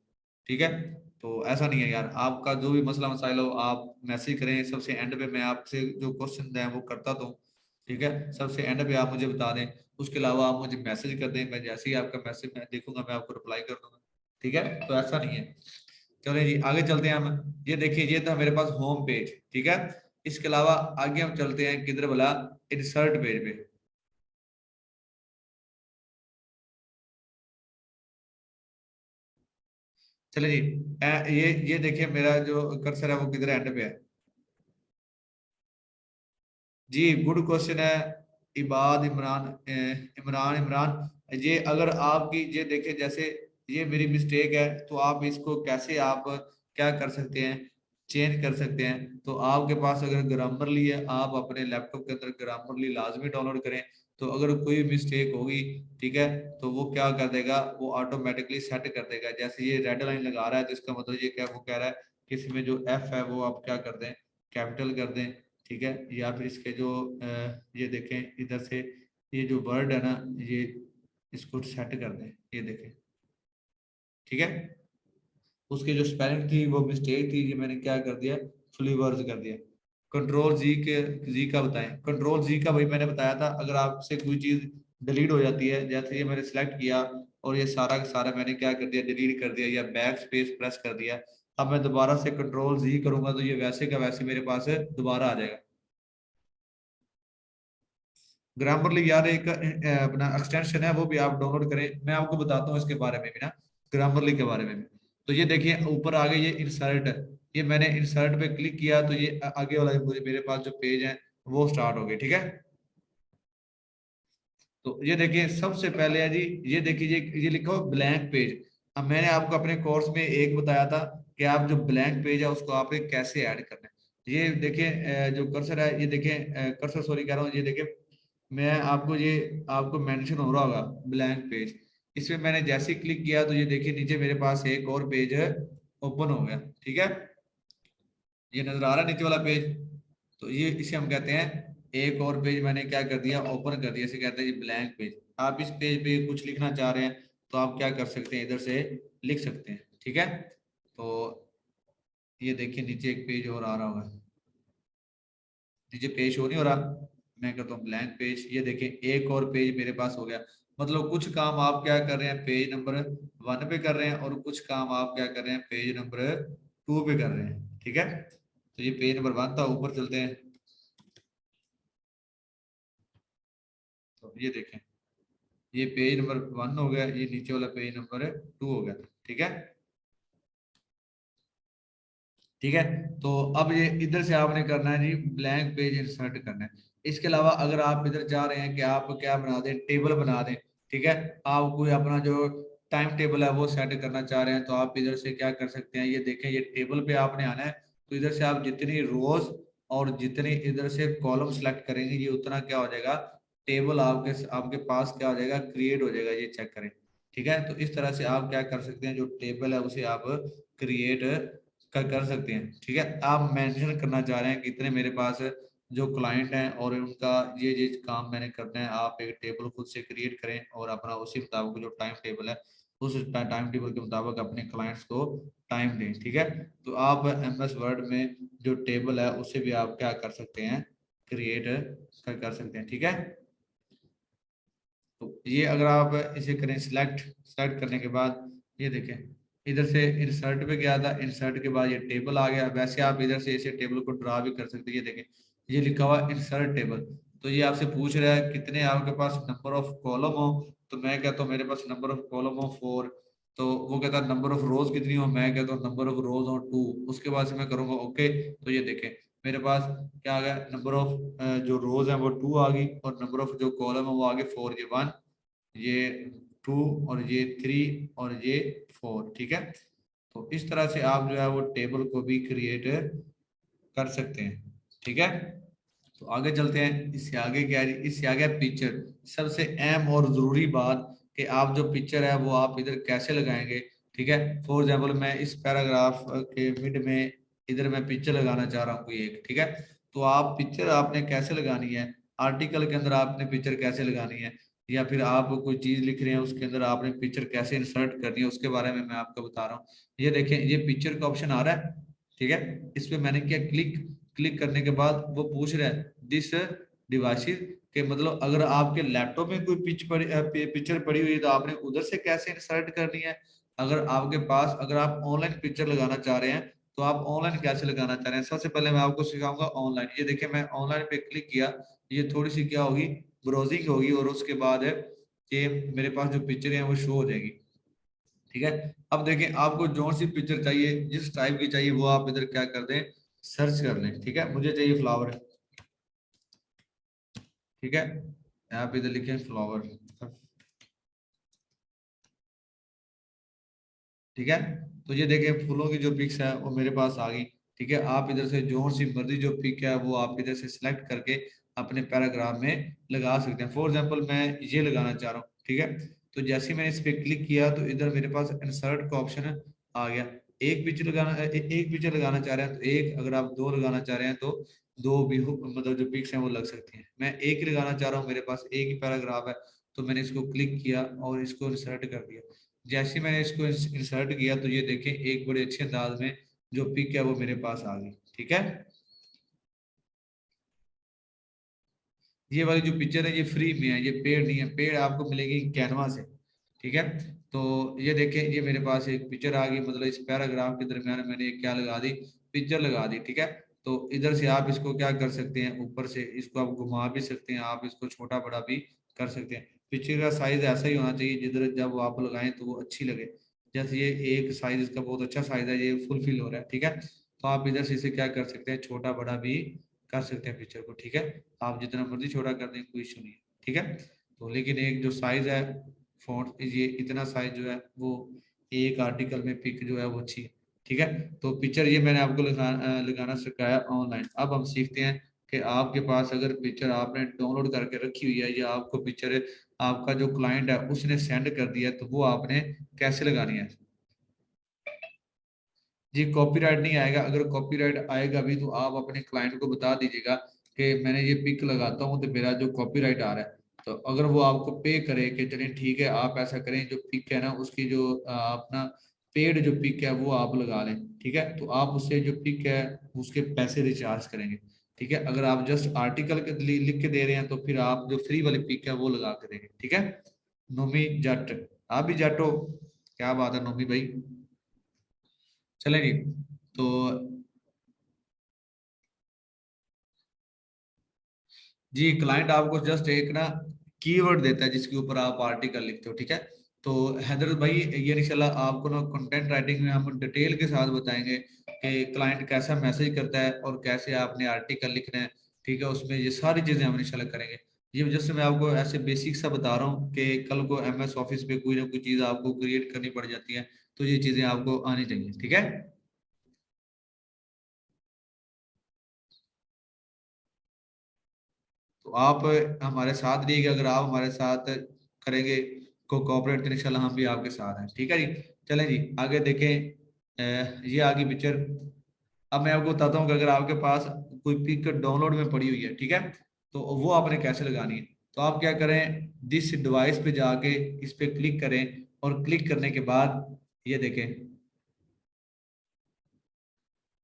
ठीक है, तो ऐसा नहीं है यार, आपका जो भी मसला मसाइल हो आप मैसेज करें, सबसे एंड पे मैं आपसे जो क्वेश्चन है वो करता तो हूँ। ठीक है, सबसे एंड पे आप मुझे बता दें, उसके अलावा आप मुझे मैसेज कर दें, मैं जैसे ही आपका मैसेज मैं देखूंगा मैं आपको रिप्लाई कर दूंगा। ठीक है, तो ऐसा नहीं है। चलिए जी आगे चलते हैं हम। ये देखिए ये था मेरे पास होम पेज। ठीक है, इसके अलावा आगे हम चलते हैं किधर बोला, इंसर्ट पेज पे। चलिए जी ये देखिए मेरा जो कर्सर है वो किधर एंड पे है। जी गुड क्वेश्चन है। इबाद इमरान इमरान इमरान, ये अगर आपकी ये देखें जैसे ये मेरी मिस्टेक है, तो आप इसको कैसे आप क्या कर सकते हैं, चेंज कर सकते हैं। तो आपके पास अगर ग्रामरली है, आप अपने लैपटॉप के अंदर ग्रामरली लाजमी डाउनलोड करें। तो अगर कोई मिस्टेक होगी, ठीक है, तो वो क्या कर देगा, वो ऑटोमेटिकली सेट कर देगा। जैसे ये रेड लाइन लगा रहा है तो इसका मतलब ये क्या वो कह रहा है कि इसमें जो एफ है वो आप क्या कर दें, कैपिटल कर दें। ठीक है, या फिर इसके जो ये देखें इधर से ये जो वर्ड है ना, ये इसको सेट कर दें, ये देखें। ठीक है, उसके जो स्पेलिंग थी वो मिस्टेक थी, ये मैंने क्या कर दिया, फुली वर्ज कर दिया। कंट्रोल जी के जी का बताएं, कंट्रोल जी का भाई मैंने बताया था, अगर आपसे कोई चीज डिलीट हो जाती है, जैसे ये मैंने सेलेक्ट किया और ये सारा का सारा मैंने क्या कर दिया, डिलीट कर दिया या बैक स्पेस प्रेस कर दिया, अब मैं दोबारा से कंट्रोल जी करूंगा तो ये वैसे का वैसे मेरे पास दोबारा आ जाएगा। ग्रामरली यार एक अपना एक्सटेंशन है, वो भी आप डाउनलोड करें, मैं आपको बताता हूँ इसके बारे में भी ना, ग्रामरली के बारे में भी। तो ये देखिए ऊपर आगे ये इंसर्ट है, ये मैंने इंसर्ट पे क्लिक किया तो ये आगे वाला मेरे पास जो पेज है वो स्टार्ट हो गए। ठीक है, तो ये देखिए सबसे पहले है जी, ये देखिए ये लिखा हो ब्लैंक पेज। अब मैंने आपको अपने कोर्स में एक बताया था कि आप जो ब्लैंक पेज है उसको आपने कैसे ऐड करना है। ये देखिए जो कर्सर है, ये देखिए कर्सर सॉरी कह रहा हूँ, ये देखिए मैं आपको ये आपको मेंशन हो रहा होगा ब्लैंक पेज, इसमें मैंने जैसे ही क्लिक किया तो ये देखिए नीचे मेरे पास एक और पेज ओपन हो गया। ठीक है, ये नजर आ रहा है नीचे वाला पेज, तो ये इसे हम कहते हैं एक और पेज मैंने क्या कर दिया, ओपन कर दिया, इसे कहते हैं ये ब्लैंक पेज। आप इस पेज पे कुछ लिखना चाह रहे हैं तो आप क्या कर सकते हैं, इधर से लिख सकते हैं। ठीक है, तो ये देखिए नीचे एक पेज और आ रहा होगा, नीचे पेज हो नहीं हो रहा, मैं कहता हूँ ब्लैंक पेज। ये देखिए एक और पेज मेरे पास हो गया। मतलब कुछ काम आप क्या कर रहे हैं, पेज नंबर 1 पे कर रहे हैं, और कुछ काम आप क्या कर रहे हैं, पेज नंबर 2 पे कर रहे हैं। ठीक है, तो ये पेज नंबर 1 था, ऊपर चलते हैं। तो ये देखें ये पेज नंबर 1 हो गया, ये नीचे वाला पेज नंबर 2 हो गया। ठीक है, ठीक है, तो अब ये इधर से आपने करना है जी, ब्लैंक पेज इंसर्ट करना है। इसके अलावा अगर आप इधर चाह रहे हैं कि आप क्या बना दें, टेबल बना दें। ठीक है, आप कोई अपना जो टाइम टेबल है वो सेट करना चाह रहे हैं, तो आप इधर से क्या कर सकते हैं, ये देखें ये टेबल पे आपने आना है। तो इधर से आप जितनी रोज और जितनी इधर से कॉलम सेलेक्ट करेंगे, ये उतना क्या हो जाएगा, टेबल आपके आपके पास क्या हो जाएगा, क्रिएट हो जाएगा। ये चेक करें। ठीक है, तो इस तरह से आप क्या कर सकते हैं, जो टेबल है उसे आप क्रिएट कर सकते हैं। ठीक है, आप मेंशन करना चाह रहे हैं कि इतने मेरे पास जो क्लाइंट हैं और उनका ये काम मैंने करना है, आप एक टेबल खुद से क्रिएट करें और अपना उसी मुताबिक जो टाइम टेबल है उस टाइम टेबल के मुताबिक अपने क्लाइंट्स को टाइम दें। ठीक है, तो आप एम एस वर्ड में जो टेबल है उसे भी आप क्या कर सकते हैं, क्रिएट कर सकते हैं। ठीक है, तो ये अगर आप इसे करें सिलेक्ट, सेलेक्ट करने के बाद ये देखें इधर से इंसर्ट पे गया था, इंसर्ट के बाद ये टेबल आ गया। वैसे आप इधर से इसे टेबल को ड्रा भी कर सकते हैं। ये देखें ये लिखा हुआ इंसर्ट टेबल, तो ये आपसे पूछ रहा है कितने आपके पास नंबर ऑफ कॉलम हो। तो मैं कहता हूँ मेरे पास नंबर ऑफ कॉलम हो 4। तो वो कहता है नंबर ऑफ रोज कितनी हो, मैं कहता हूँ नंबर ऑफ रोज हो 2। उसके बाद से मैं करूंगा ओके, तो ये देखें मेरे पास क्या आ गया, नंबर ऑफ जो रोज है वो 2 आ गई, और नंबर ऑफ जो कॉलम है वो आ गए 4। ये 1, ये 2, और ये 3, और ये 4। ठीक है, तो इस तरह से आप जो है वो टेबल को भी क्रिएट कर सकते हैं। ठीक है, तो आगे चलते हैं। इससे आगे क्या है, इससे आगे पिक्चर। सबसे अहम और जरूरी बात कि आप जो पिक्चर है वो आप इधर कैसे लगाएंगे। ठीक है। फॉर एग्जाम्पल मैं इस पैराग्राफ के मिड में इधर मैं पिक्चर लगाना चाह रहा हूँ कोई एक, ठीक है। तो आप पिक्चर आपने कैसे लगानी है, आर्टिकल के अंदर आपने पिक्चर कैसे लगानी है, या फिर आप कोई चीज लिख रहे हैं उसके अंदर आपने पिक्चर कैसे इंसर्ट करनी है, उसके बारे में मैं आपको बता रहा हूँ। ये देखें, ये पिक्चर का ऑप्शन आ रहा है, ठीक है। इस पे मैंने किया क्लिक। क्लिक करने के बाद वो पूछ रहा है दिस डिवाइसेस के, मतलब अगर आपके लैपटॉप में कोई पिक्चर पड़ी हुई है तो आपने उधर से कैसे इंसर्ट करनी है। अगर आपके पास, अगर आप ऑनलाइन पिक्चर लगाना चाह रहे हैं तो आप ऑनलाइन कैसे लगाना चाह रहे हैं, सबसे पहले मैं आपको सिखाऊंगा ऑनलाइन। ये देखिए मैं ऑनलाइन पे क्लिक किया, ये थोड़ी सी क्या होगी, ब्राउजिंग होगी, और उसके बाद है कि मेरे पास जो पिक्चर है वो शो हो जाएगी, ठीक है। अब देखें आपको जो सी पिक्चर चाहिए, जिस टाइप की चाहिए, वो आप इधर क्या कर दें, सर्च कर लें, ठीक है। मुझे चाहिए फ्लावर, ठीक है। यहाँ पे इधर लिखे फ्लावर, ठीक है। तो ये देखें फूलों की जो पिक्स है वो मेरे पास आ गई, ठीक है। आप इधर से जो सी मर्जी जो पिक है वो आप इधर से सिलेक्ट करके अपने पैराग्राफ में लगा सकते हैं। फॉर एग्जांपल मैं ये लगाना चाह रहा हूँ, ठीक है। तो जैसे ही मैंने इस पे क्लिक किया तो इधर मेरे पास इंसर्ट का ऑप्शन आ गया। एक पिक्चर लगाना एक पिक्चर लगाना चाह रहे हैं तो एक, अगर आप दो लगाना चाह रहे हैं तो दो भी मतलब जो पिक्स हैं वो लग सकती हैं। मैं एक ही लगाना चाह रहा हूँ, मेरे पास एक ही पैराग्राफ है, तो मैंने इसको क्लिक किया और इसको इंसर्ट कर दिया। जैसे ही मैंने इसको इंसर्ट किया तो ये देखें एक बड़े अच्छे अंदाज में जो पिक है वो मेरे पास आ गई, ठीक है। ये वाली जो पिक्चर है ये फ्री में है, ये पेड नहीं है, पेड आपको मिलेगी कैनवा से, ठीक है। तो ये देखें ये मेरे पास एक पिक्चर आ गई, मतलब इस पैराग्राफ के दरमियान मैंने क्या लगा दी, पिक्चर लगा दी, ठीक है। तो इधर से आप इसको क्या कर सकते हैं, ऊपर से इसको आप घुमा भी सकते हैं, आप इसको छोटा बड़ा भी कर सकते हैं। पिक्चर का साइज ऐसा ही होना चाहिए जिधर जब आप लगाएं तो वो अच्छी लगे। जैसे ये एक साइज इसका बहुत अच्छा साइज है, ये फुलफिल हो रहा है, ठीक है। तो आप इधर से इसे क्या कर सकते हैं, छोटा बड़ा भी कर सकते हैं पिक्चर को, ठीक है। आप जितना मर्जी छोटा कर दें, कोई इशू नहीं है, ठीक है। तो लेकिन एक जो साइज है फॉन्ट, ये इतना साइज जो है वो एक आर्टिकल में पिक जो है वो अच्छी है, ठीक है। तो पिक्चर ये मैंने आपको लगाना सिखाया ऑनलाइन। अब हम सीखते हैं कि आपके पास अगर पिक्चर आपने डाउनलोड करके रखी हुई है या आपको पिक्चर आपका जो क्लाइंट है उसने सेंड कर दिया है, तो वो आपने कैसे लगानी है। जी कॉपीराइट नहीं आएगा, अगर कॉपीराइट आएगा भी तो आप अपने क्लाइंट को बता दीजिएगा कि मैंने ये पिक लगाता हूँ तो मेरा जो कॉपीराइट आ रहा है, तो अगर वो आपको पे करे कि चलिए ठीक है आप ऐसा करें, जो पिक है ना उसकी जो अपना पेड जो पिक है वो आप लगा लें, ठीक है। तो आप उससे जो पिक है उसके पैसे रिचार्ज करेंगे, ठीक है। अगर आप जस्ट आर्टिकल के लिख के दे रहे हैं तो फिर आप जो फ्री वाली पिक है वो लगा के देंगे, ठीक है। नोमी जट, आप भी जट हो, क्या बात है नोमी भाई, चलेंगे। तो जी क्लाइंट आपको जस्ट एक ना कीवर्ड देता है जिसके ऊपर आप आर्टिकल लिखते हो, ठीक है। तो हैदर भाई ये इंशाल्लाह आपको ना कंटेंट राइटिंग में हम डिटेल के साथ बताएंगे कि क्लाइंट कैसा मैसेज करता है और कैसे आपने आर्टिकल लिखना है, ठीक है। उसमें ये सारी चीजें हम इंशाल्लाह करेंगे। ये वजह से मैं आपको ऐसे बेसिक सा बता रहा हूँ कि कल को एमएस ऑफिस पे कोई ना कोई चीज आपको क्रिएट करनी पड़ जाती है, तो ये चीजें आपको आनी चाहिए, ठीक है। तो आप हमारे साथ रहिएगा, अगर आप हमारे साथ करेंगे को कोऑपरेट, तो इंशाल्लाह हम भी आपके साथ हैं, ठीक है जी। चलें जी आगे देखें। ये आगे पिक्चर, अब मैं आपको बताता हूँ कि अगर आपके पास कोई पिक डाउनलोड में पड़ी हुई है, ठीक है, तो वो आपने कैसे लगानी है। तो आप क्या करें, दिस डिवाइस पे जाके इस पे क्लिक करें, और क्लिक करने के बाद ये देखें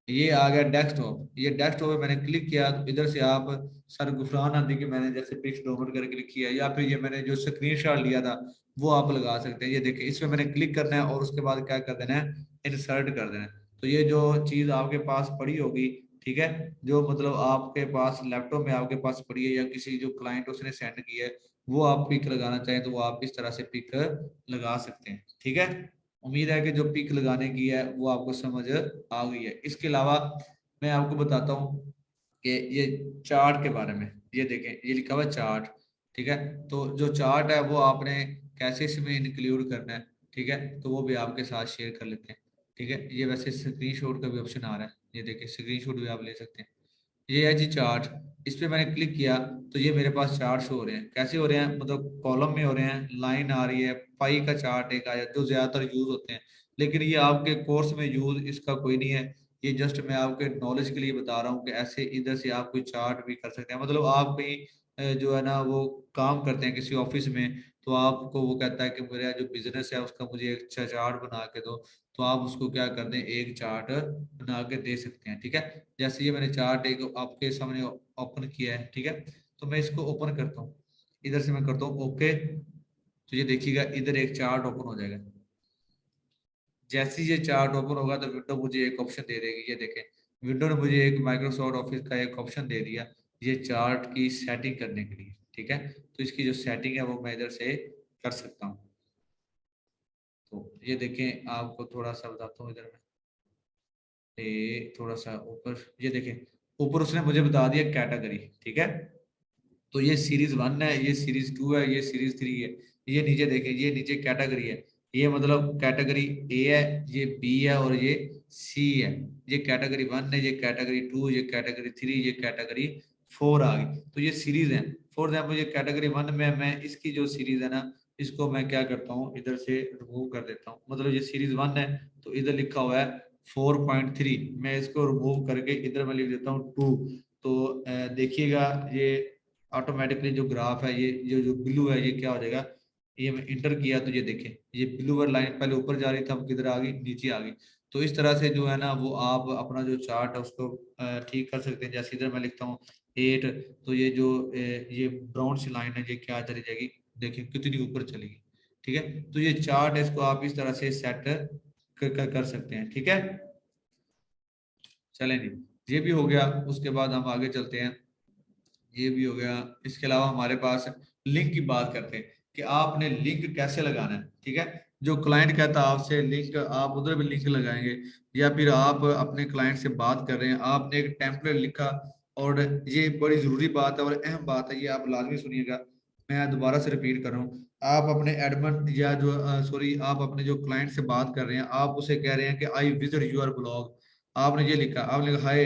ये आ गया डेस्कटॉप। ये डेस्कटॉप पे मैंने क्लिक किया तो इधर से आप सर गुफरान नदी की मैंने जैसे पिक्स डाउनलोड करके लिखी है, या फिर ये मैंने जो स्क्रीनशॉट लिया था वो आप लगा सकते हैं। ये देखिए इसमें मैंने क्लिक करना है और उसके बाद क्या कर देना है, इंसर्ट कर देना है। तो ये जो चीज आपके पास पड़ी होगी, ठीक है, जो मतलब आपके पास लैपटॉप में आपके पास पड़ी है या किसी जो क्लाइंट उसने सेंड की है, वो आप पिक लगाना चाहें तो वो आप इस तरह से पिक लगा सकते हैं, ठीक है। उम्मीद है कि जो पिक लगाने की है वो आपको समझ आ गई है। इसके अलावा मैं आपको बताता हूँ कि ये चार्ट के बारे में। ये देखें ये लिखा हुआ है चार्ट, ठीक है। तो जो चार्ट है वो आपने कैसे इसमें इंक्लूड करना है, ठीक है, तो वो भी आपके साथ शेयर कर लेते हैं, ठीक है। ये वैसे स्क्रीनशॉट का भी ऑप्शन आ रहा है, ये देखिए स्क्रीनशॉट भी आप ले सकते हैं। ये है जी चार्ट, इस पे मैंने क्लिक किया तो ये मेरे पास चार्ट हो रहे हैं। कैसे हो रहे हैं, मतलब कॉलम में हो रहे हैं, लाइन आ रही है, पाई का चार्ट एक आया जो ज्यादातर यूज होते हैं। लेकिन ये आपके कोर्स में यूज इसका कोई नहीं है। ये जस्ट मैं आपके नॉलेज के लिए बता रहा हूँ कि ऐसे इधर से आप कोई चार्ट भी कर सकते हैं। मतलब आप कहीं जो है ना वो काम करते हैं किसी ऑफिस में, तो आपको वो कहता है कि मेरा जो बिजनेस है उसका मुझे एक अच्छा चार्ट बना के दो, तो आप उसको क्या कर दें, एक चार्ट बना के दे सकते हैं। ठीक है, जैसे ये मैंने चार्ट एक आपके सामने ओपन किया है, ठीक है, तो मैं इसको ओपन करता हूँ, इधर से मैं करता हूँ ओके, तो ये देखिएगा इधर एक चार्ट ओपन हो जाएगा। जैसे ही ये चार्ट ओपन होगा तो विंडो मुझे एक ऑप्शन दे देगी, ये देखें, विंडो ने मुझे एक माइक्रोसॉफ्ट ऑफिस का एक ऑप्शन दे दिया ये चार्ट की सेटिंग करने के लिए। ठीक है, तो इसकी जो सेटिंग है वो मैं इधर से कर सकता हूँ। तो ये देखें, आपको थोड़ा सा बताता हूँ, इधर में ये थोड़ा सा ऊपर ये देखें, ऊपर उसने मुझे बता दिया कैटेगरी। ठीक है, तो ये सीरीज 1 है, ये सीरीज 2 है, ये सीरीज 3 है। ये नीचे देखें, ये नीचे कैटेगरी है, ये मतलब कैटेगरी ए है, ये बी है और ये सी है। ये कैटेगरी 1 है, ये कैटेगरी 2, ये कैटेगरी 3, ये कैटेगरी 4 आ गई। तो ये सीरीज है। फॉर एग्जाम्पल ये कैटेगरी 1 में मैं इसकी जो सीरीज है ना, इसको मैं क्या करता हूँ, इधर से रिमूव कर देता हूँ। मतलब ये सीरीज 1 है, तो इधर लिखा हुआ है 4.3, मैं इसको रिमूव करके इधर मैं लिख देता हूँ 2। तो देखिएगा ये ऑटोमेटिकली जो ग्राफ है, ये जो ब्लू है, ये क्या हो जाएगा, ये मैं इंटर किया तो ये देखें, ये ब्लू लाइन पहले ऊपर जा रही थी, अब किधर आ गई, नीचे आ गई। तो इस तरह से जो है ना वो आप अपना जो चार्ट है उसको ठीक कर सकते हैं। जैसे इधर मैं लिखता हूँ 8, तो ये जो ये ब्राउन सी लाइन है ये क्या चली जाएगी, देखिए कितनी ऊपर चलेगी। ठीक है, तो ये चार्ट है, इसको आप इस तरह से सेट कर सकते हैं। ठीक है, चलें जी, ये भी हो गया। उसके बाद हम आगे चलते हैं, ये भी हो गया। इसके अलावा हमारे पास लिंक की बात करते हैं कि आपने लिंक कैसे लगाना है। ठीक है, जो क्लाइंट कहता है आपसे लिंक, आप उधर भी लिंक लगाएंगे, या फिर आप अपने क्लाइंट से बात कर रहे हैं, आपने एक टेम्पलेट लिखा, और ये बड़ी जरूरी बात है और अहम बात है, ये आप लाजमी सुनिएगा, मैं दोबारा से रिपीट कर रहा हूँ। आप अपने एडमिन या जो सॉरी, आप अपने जो क्लाइंट से बात कर रहे हैं, आप उसे कह रहे हैं कि आई विजिट यूर ब्लॉग, आपने ये लिखा, आपने लिखा hi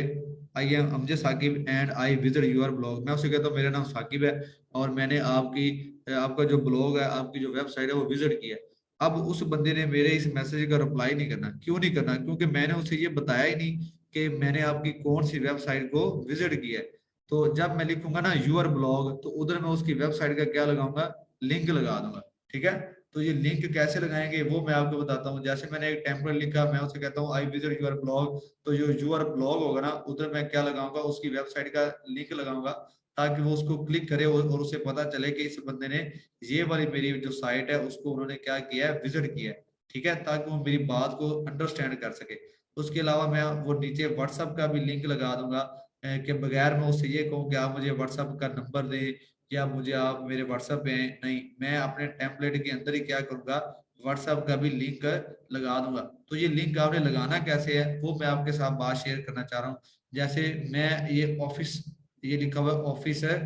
I am Amjad Saqib and I visit your blog. मैं उसे कहता हूँ मेरा नाम साकिब है और मैंने आपका जो ब्लॉग है, आपकी जो वेबसाइट है वो विजिट किया है। अब उस बंदे ने मेरे इस मैसेज का रिप्लाई नहीं करना। क्यों नहीं करना? क्योंकि मैंने उसे ये बताया ही नहीं कि मैंने आपकी कौन सी वेबसाइट को विजिट किया है। तो जब मैं लिखूंगा ना यूर ब्लॉग, तो उधर मैं उसकी वेबसाइट का क्या लगाऊंगा, लिंक लगा दूंगा। ठीक है, तो ये लिंक कैसे लगाएंगे वो मैं आपको बताता हूँ। जैसे मैंने एक टेम्पलेट लिखा, मैं उसे कहता हूँ आई विजिट यूर ब्लॉग, तो जो यूर ब्लॉग होगा ना, उधर मैं क्या लगाऊंगा, उसकी वेबसाइट का लिंक लगाऊंगा, ताकि वो उसको क्लिक करे और उसे पता चले कि इस बंदे ने ये वाली मेरी जो साइट है उसको उन्होंने क्या किया है, विजिट किया है। ठीक है, ताकि वो मेरी बात को अंडरस्टैंड कर सके। उसके अलावा मैं वो नीचे व्हाट्सएप का भी लिंक लगा दूंगा, कि बगैर मैं उससे ये कहूँ कि आप मुझे व्हाट्सएप का नंबर दें या मुझे आप मेरे व्हाट्सएप पे, नहीं, मैं अपने टेम्पलेट के अंदर ही क्या करूंगा, व्हाट्सएप का भी लिंक लगा दूंगा। तो ये लिंक आपने लगाना कैसे है वो मैं आपके साथ बात शेयर करना चाह रहा हूँ। जैसे मैं ये ऑफिस, ये लिखा हुआ है ऑफिस है,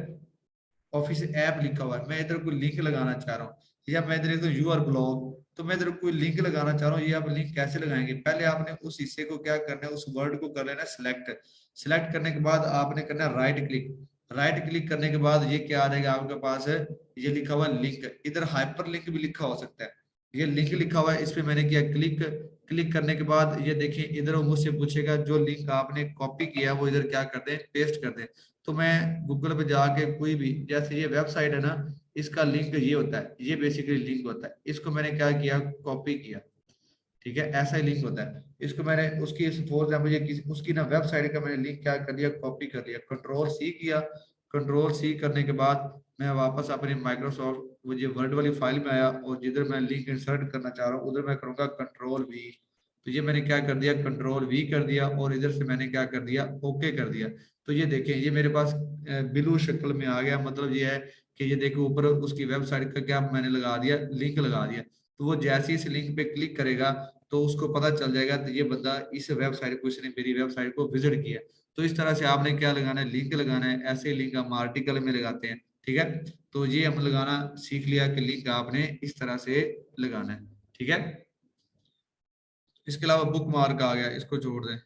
ऑफिस ऐप लिखा हुआ है, मैं इधर कोई लिंक लगाना चाह रहा हूँ, या मैं इधर तो यूआर ब्लॉग, तो मैं इधर कोई लिंक लगाना चाह रहा हूँ। ये आप लिंक कैसे लगाएंगे, पहले आपने उस हिस्से को क्या करना है, उस वर्ड को कर लेना सिलेक्ट। सिलेक्ट करने के बाद आपने करना है राइट क्लिक। राइट क्लिक करने के बाद ये क्या आ जाएगा आपके पास है, ये लिखा हुआ लिंक, इधर हाइपर लिंक भी लिखा हो सकता है। ये लिंक लिखा हुआ है, इस पे मैंने किया क्लिक। क्लिक करने के बाद ये देखिए, इधर वो मुझसे पूछेगा जो लिंक आपने कॉपी किया है वो इधर क्या कर दें, पेस्ट कर दें। तो मैं गूगल पे जाके कोई भी, जैसे ये वेबसाइट है ना, इसका लिंक ये होता है, ये बेसिकली लिंक होता है, इसको मैंने क्या किया, कॉपी किया। ठीक है, ऐसा ही लिंक होता है। इसको मैंने उसकी फॉर एग्जाम्पल ये किसी उसकी ना वेबसाइट का मैंने लिंक क्या कर दिया, कॉपी कर लिया, कंट्रोल सी किया। कंट्रोल सी करने के बाद मैं वापस अपनी माइक्रोसॉफ्ट वो ये वर्ड वाली फाइल में आया, और जिधर मैं लिंक इंसर्ट करना चाह रहा हूँ उधर मैं करूंगा कंट्रोल वी। तो ये मैंने क्या कर दिया, कंट्रोल वी कर दिया, और इधर से मैंने क्या कर दिया, ओके कर दिया। तो ये देखें, ये मेरे पास ब्लू शक्ल में आ गया। मतलब ये है कि ये देखो ऊपर उसकी वेबसाइट का क्या मैंने लगा दिया, लिंक लगा दिया। तो वो जैसे ही इस लिंक पे क्लिक करेगा तो उसको पता चल जाएगा तो ये बंदा इस वेबसाइट को, इसने मेरी वेबसाइट को विजिट किया। तो इस तरह से आपने क्या लगाना है, लिंक लगाना है। ऐसे लिंक हम आर्टिकल में लगाते हैं। ठीक है, तो ये हम लगाना सीख लिया कि लिंक आपने इस तरह से लगाना है। ठीक है, इसके अलावा बुक मार्क आ गया, इसको छोड़ दें।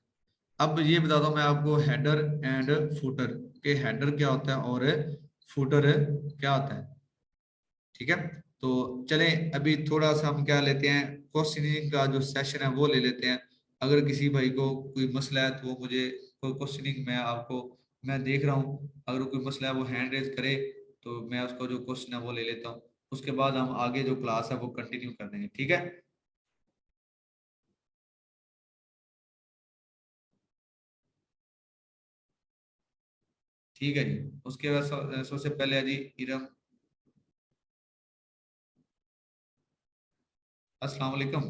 अब ये बताता हूँ मैं आपको हेडर एंड फुटर, के हेडर क्या होता है और फुटर क्या होता है। ठीक है, तो चलें अभी थोड़ा सा हम क्या लेते हैं, क्वेश्चनिंग का जो सेशन है वो ले लेते हैं। अगर किसी भाई को कोई मसला है तो वो मुझे कोई क्वेश्चनिंग मैं देख रहा हूँ, अगर कोई मसला है वो हैंड रेज करे तो मैं उसको जो क्वेश्चन है वो ले लेता हूँ। उसके बाद हम आगे जो क्लास है वो कंटिन्यू कर देंगे, ठीक है। ठीक है जी। उसके बाद सबसे पहले है जी इरम। अस्सलाम वालेकुम।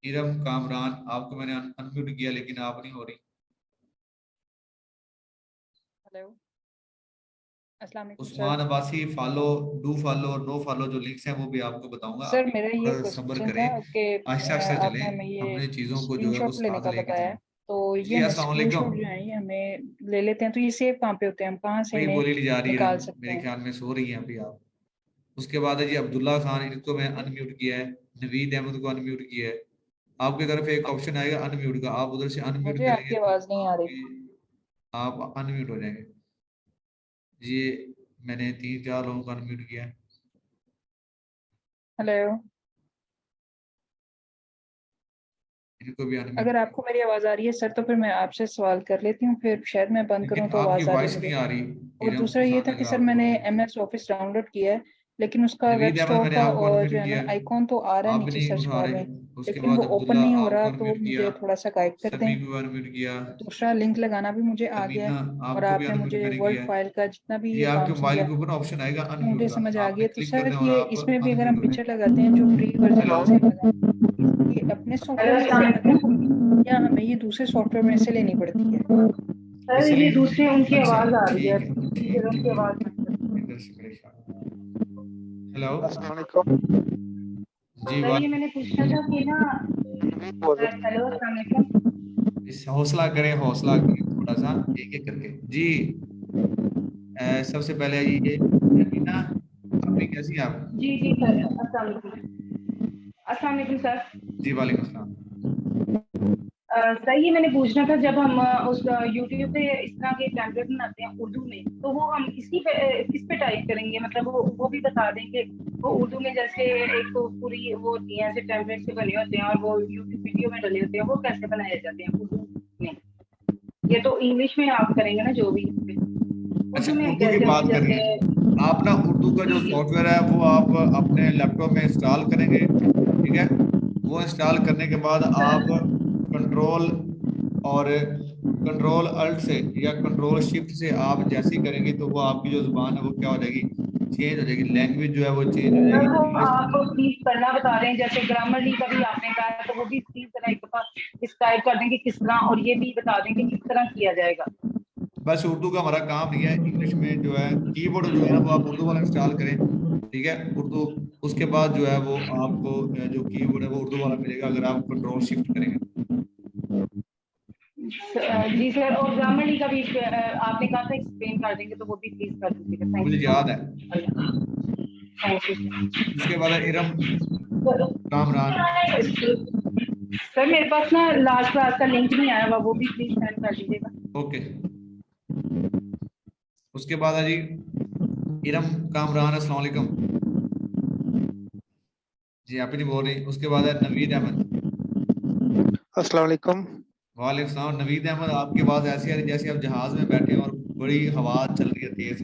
इरम कामरान, आपको मैंने अनम्यूट किया लेकिन आप नहीं हो रही। हेलो, अस्सलाम वालेकुम sir. Usman Abbasi, follow, do follow और नो फॉलो जो लिंक्स हैं वो भी आपको बताऊंगा, सर आप मेरा ये थोड़ा सब्र क्वेश्चन था करें, कि आहिस्ता आहिस्ता चलें, आपने हमें ये हमने चीज़ों को जो है वो स्क्रीनशॉट लेने साथ का लेके बताया है, चलना। तो ये जी हमें अस्सलाम स्क्रीनशॉट जो वालेकुम। है ये हमें ले लेते हैं, तो ये सेव कहाँ पे होते हैं, हम कहाँ से वही इन्हें बोली नहीं जा रही निकाल इरम, सकते मेरे हैं? ख्याल में सो रही हैं अभी आप। उसके बाद है जी अब्दुल्ला खान, इनको मैं अनम्यूट किया है। नवीद अहमद को अनम्यूट किया है। आपकी तरफ एक ऑप्शन आएगा अनम्यूट का, आप उधर से अनम्यूट मुझे करेंगे आपकी तो आवाज़ नहीं आ रही। आप अनम्यूट हो जाएंगे। ये मैंने 3-4 लोगों को अनम्यूट किया है। हेलो, इनको भी अनम्यूट अगर किया। आपको मेरी आवाज़ आ रही है सर तो फिर मैं आपसे सवाल कर लेती हूँ, फिर शायद मैं बंद करूँ लेकिन तो आपकी आवाज़ आ रही है वॉइस नहीं मुझे। आ रही। और इरम दूसरा ये खान था कि अगर सर आप बोल मैंने रहे हैं। MS ऑफिस डाउनलोड किया है, लेकिन उसका वेब नवीद अहमद स्टोर मैंने का आपको और जो अनम्यूट है किया ना है, आइकॉन तो आ रहा है आप भी नीचे नहीं सर्च उठा बार रहे। में, उसके लेकिन वो बाद ओपन अब्दुल्ला नहीं हो रहा, आपको तो अनम्यूट किया, मुझे थोड़ा सा गाइड कर दें। समी को अनम्यूट किया, दूसरा लिंक लगाना भी मुझे आ गया है, तमीना और आपको भी आपने अनम्यूट मुझे मैंने वर्ड किया है। फाइल का जितना भी ये ये आपके काम मोबाइल समझाया के ऊपर ना ऑप्शन आएगा वो अनम्यूट मुझे का, समझ आ आपने गया। तो क्लिक सर करना है और ये आप इसमें भी अगर हम अनम्यूट हो पिक्चर जाएंगे। लगाते हैं जो फ्री वर्जन हेलो। में से लगाते हैं, ये अपने हेलो, सॉफ्टवेयर में अस्सलाम से लगाते वालेकुम। हैं या हमें ये दूसरे सॉफ्टवेयर में से लेनी पड़ती है? सर इसलिए, ये दूसरी उनकी अच्छा आवाज आ रही है, ठीक है दूसरी ठीक जगह ठीक की ठीक, आवाज नहीं। इधर से परेशान। हेलो। अस्सलाम वालेकुम। जी सर ये मैंने पूछना था कि ना, बोल रहा हेलो, अस्सलाम वालेकुम। इस हौसला करें, हौसला करें थोड़ा सा, एक एक करके जी। सबसे पहले ये नगीना, आपकी कैसी हैं आप? जी जी सर, अस्सलाम वालेकुम। अस्सलाम वालेकुम सर। जी वालेकुम सलाम। सर ये मैंने पूछना था, जब हम उस यूट्यूब पे इस तरह के टेम्पलेट बनाते हैं उर्दू में, तो वो हम किस पे टाइप करेंगे, मतलब वो भी बता दें कि वो उर्दू में जैसे एक तो पूरी वो होती है, ऐसे टेम्पलेट से बने होते हैं और वो यूट्यूब वीडियो में डले होते हैं, वो कैसे बनाए जाते हैं उर्दू में? ये तो इंग्लिश में आप करेंगे ना जो भी, अच्छा, उर्दू में उर्दू की कैसे बात होंगे कर रही जैसे? हैं आप ना। उर्दू का जो जी जी। सॉफ्टवेयर है वो आप अपने लैपटॉप में इंस्टॉल करेंगे, ठीक है। वो इंस्टॉल करने के बाद आप सर कंट्रोल और कंट्रोल अल्ट से या कंट्रोल शिफ्ट से आप जैसे ही करेंगे तो वो आपकी जो जुबान है वो क्या हो जाएगी, चेंज हो जाएगी, लैंग्वेज जो है वो चेंज हो सर जाएगी, वो इंग्लिश आप में जाएगी। प्लीज करना बता रहे हैं, जैसे ग्रामरली का भी आपने कहा है, तो वो भी प्लीज जरा एक दफा डिस्क्राइब कर देंगे किस तरह, और ये भी बता देंगे किस तरह किया जाएगा। बस उर्दू का हमारा काम नहीं है, इंग्लिश में जो है कीबोर्ड जो है ना वो आप उर्दू वाला इंस्टॉल करें, ठीक है, उर्दू। उसके बाद जो है वो आपको जो कीबोर्ड है वो उर्दू वाला मिलेगा अगर आप कंट्रोल शिफ्ट करेंगे। जी सर, और ग्रामरली का भी आपने कहा था एक्सप्लेन कर देंगे, तो वो भी प्लीज कर दीजिएगा। थैंक मुझे यू सो याद है। मच। थैंक यू उसके बाद है इरम कामरान। सर मेरे पास ना लास्ट क्लास का लिंक नहीं आया हुआ, वो भी प्लीज सेंड कर दीजिएगा। ओके। उसके बाद है जी इरम कामरान, अस्सलाम वालेकुम। जी आप ही नहीं बोल रही। उसके बाद है नवीद अहमद। अस्सलाम वालेकुम। वालेकुम सलाम। नवीद अहमद, आपकी आवाज ऐसी आ रही जैसे आप जहाज में बैठे हैं और बड़ी हवा चल रही है तेज।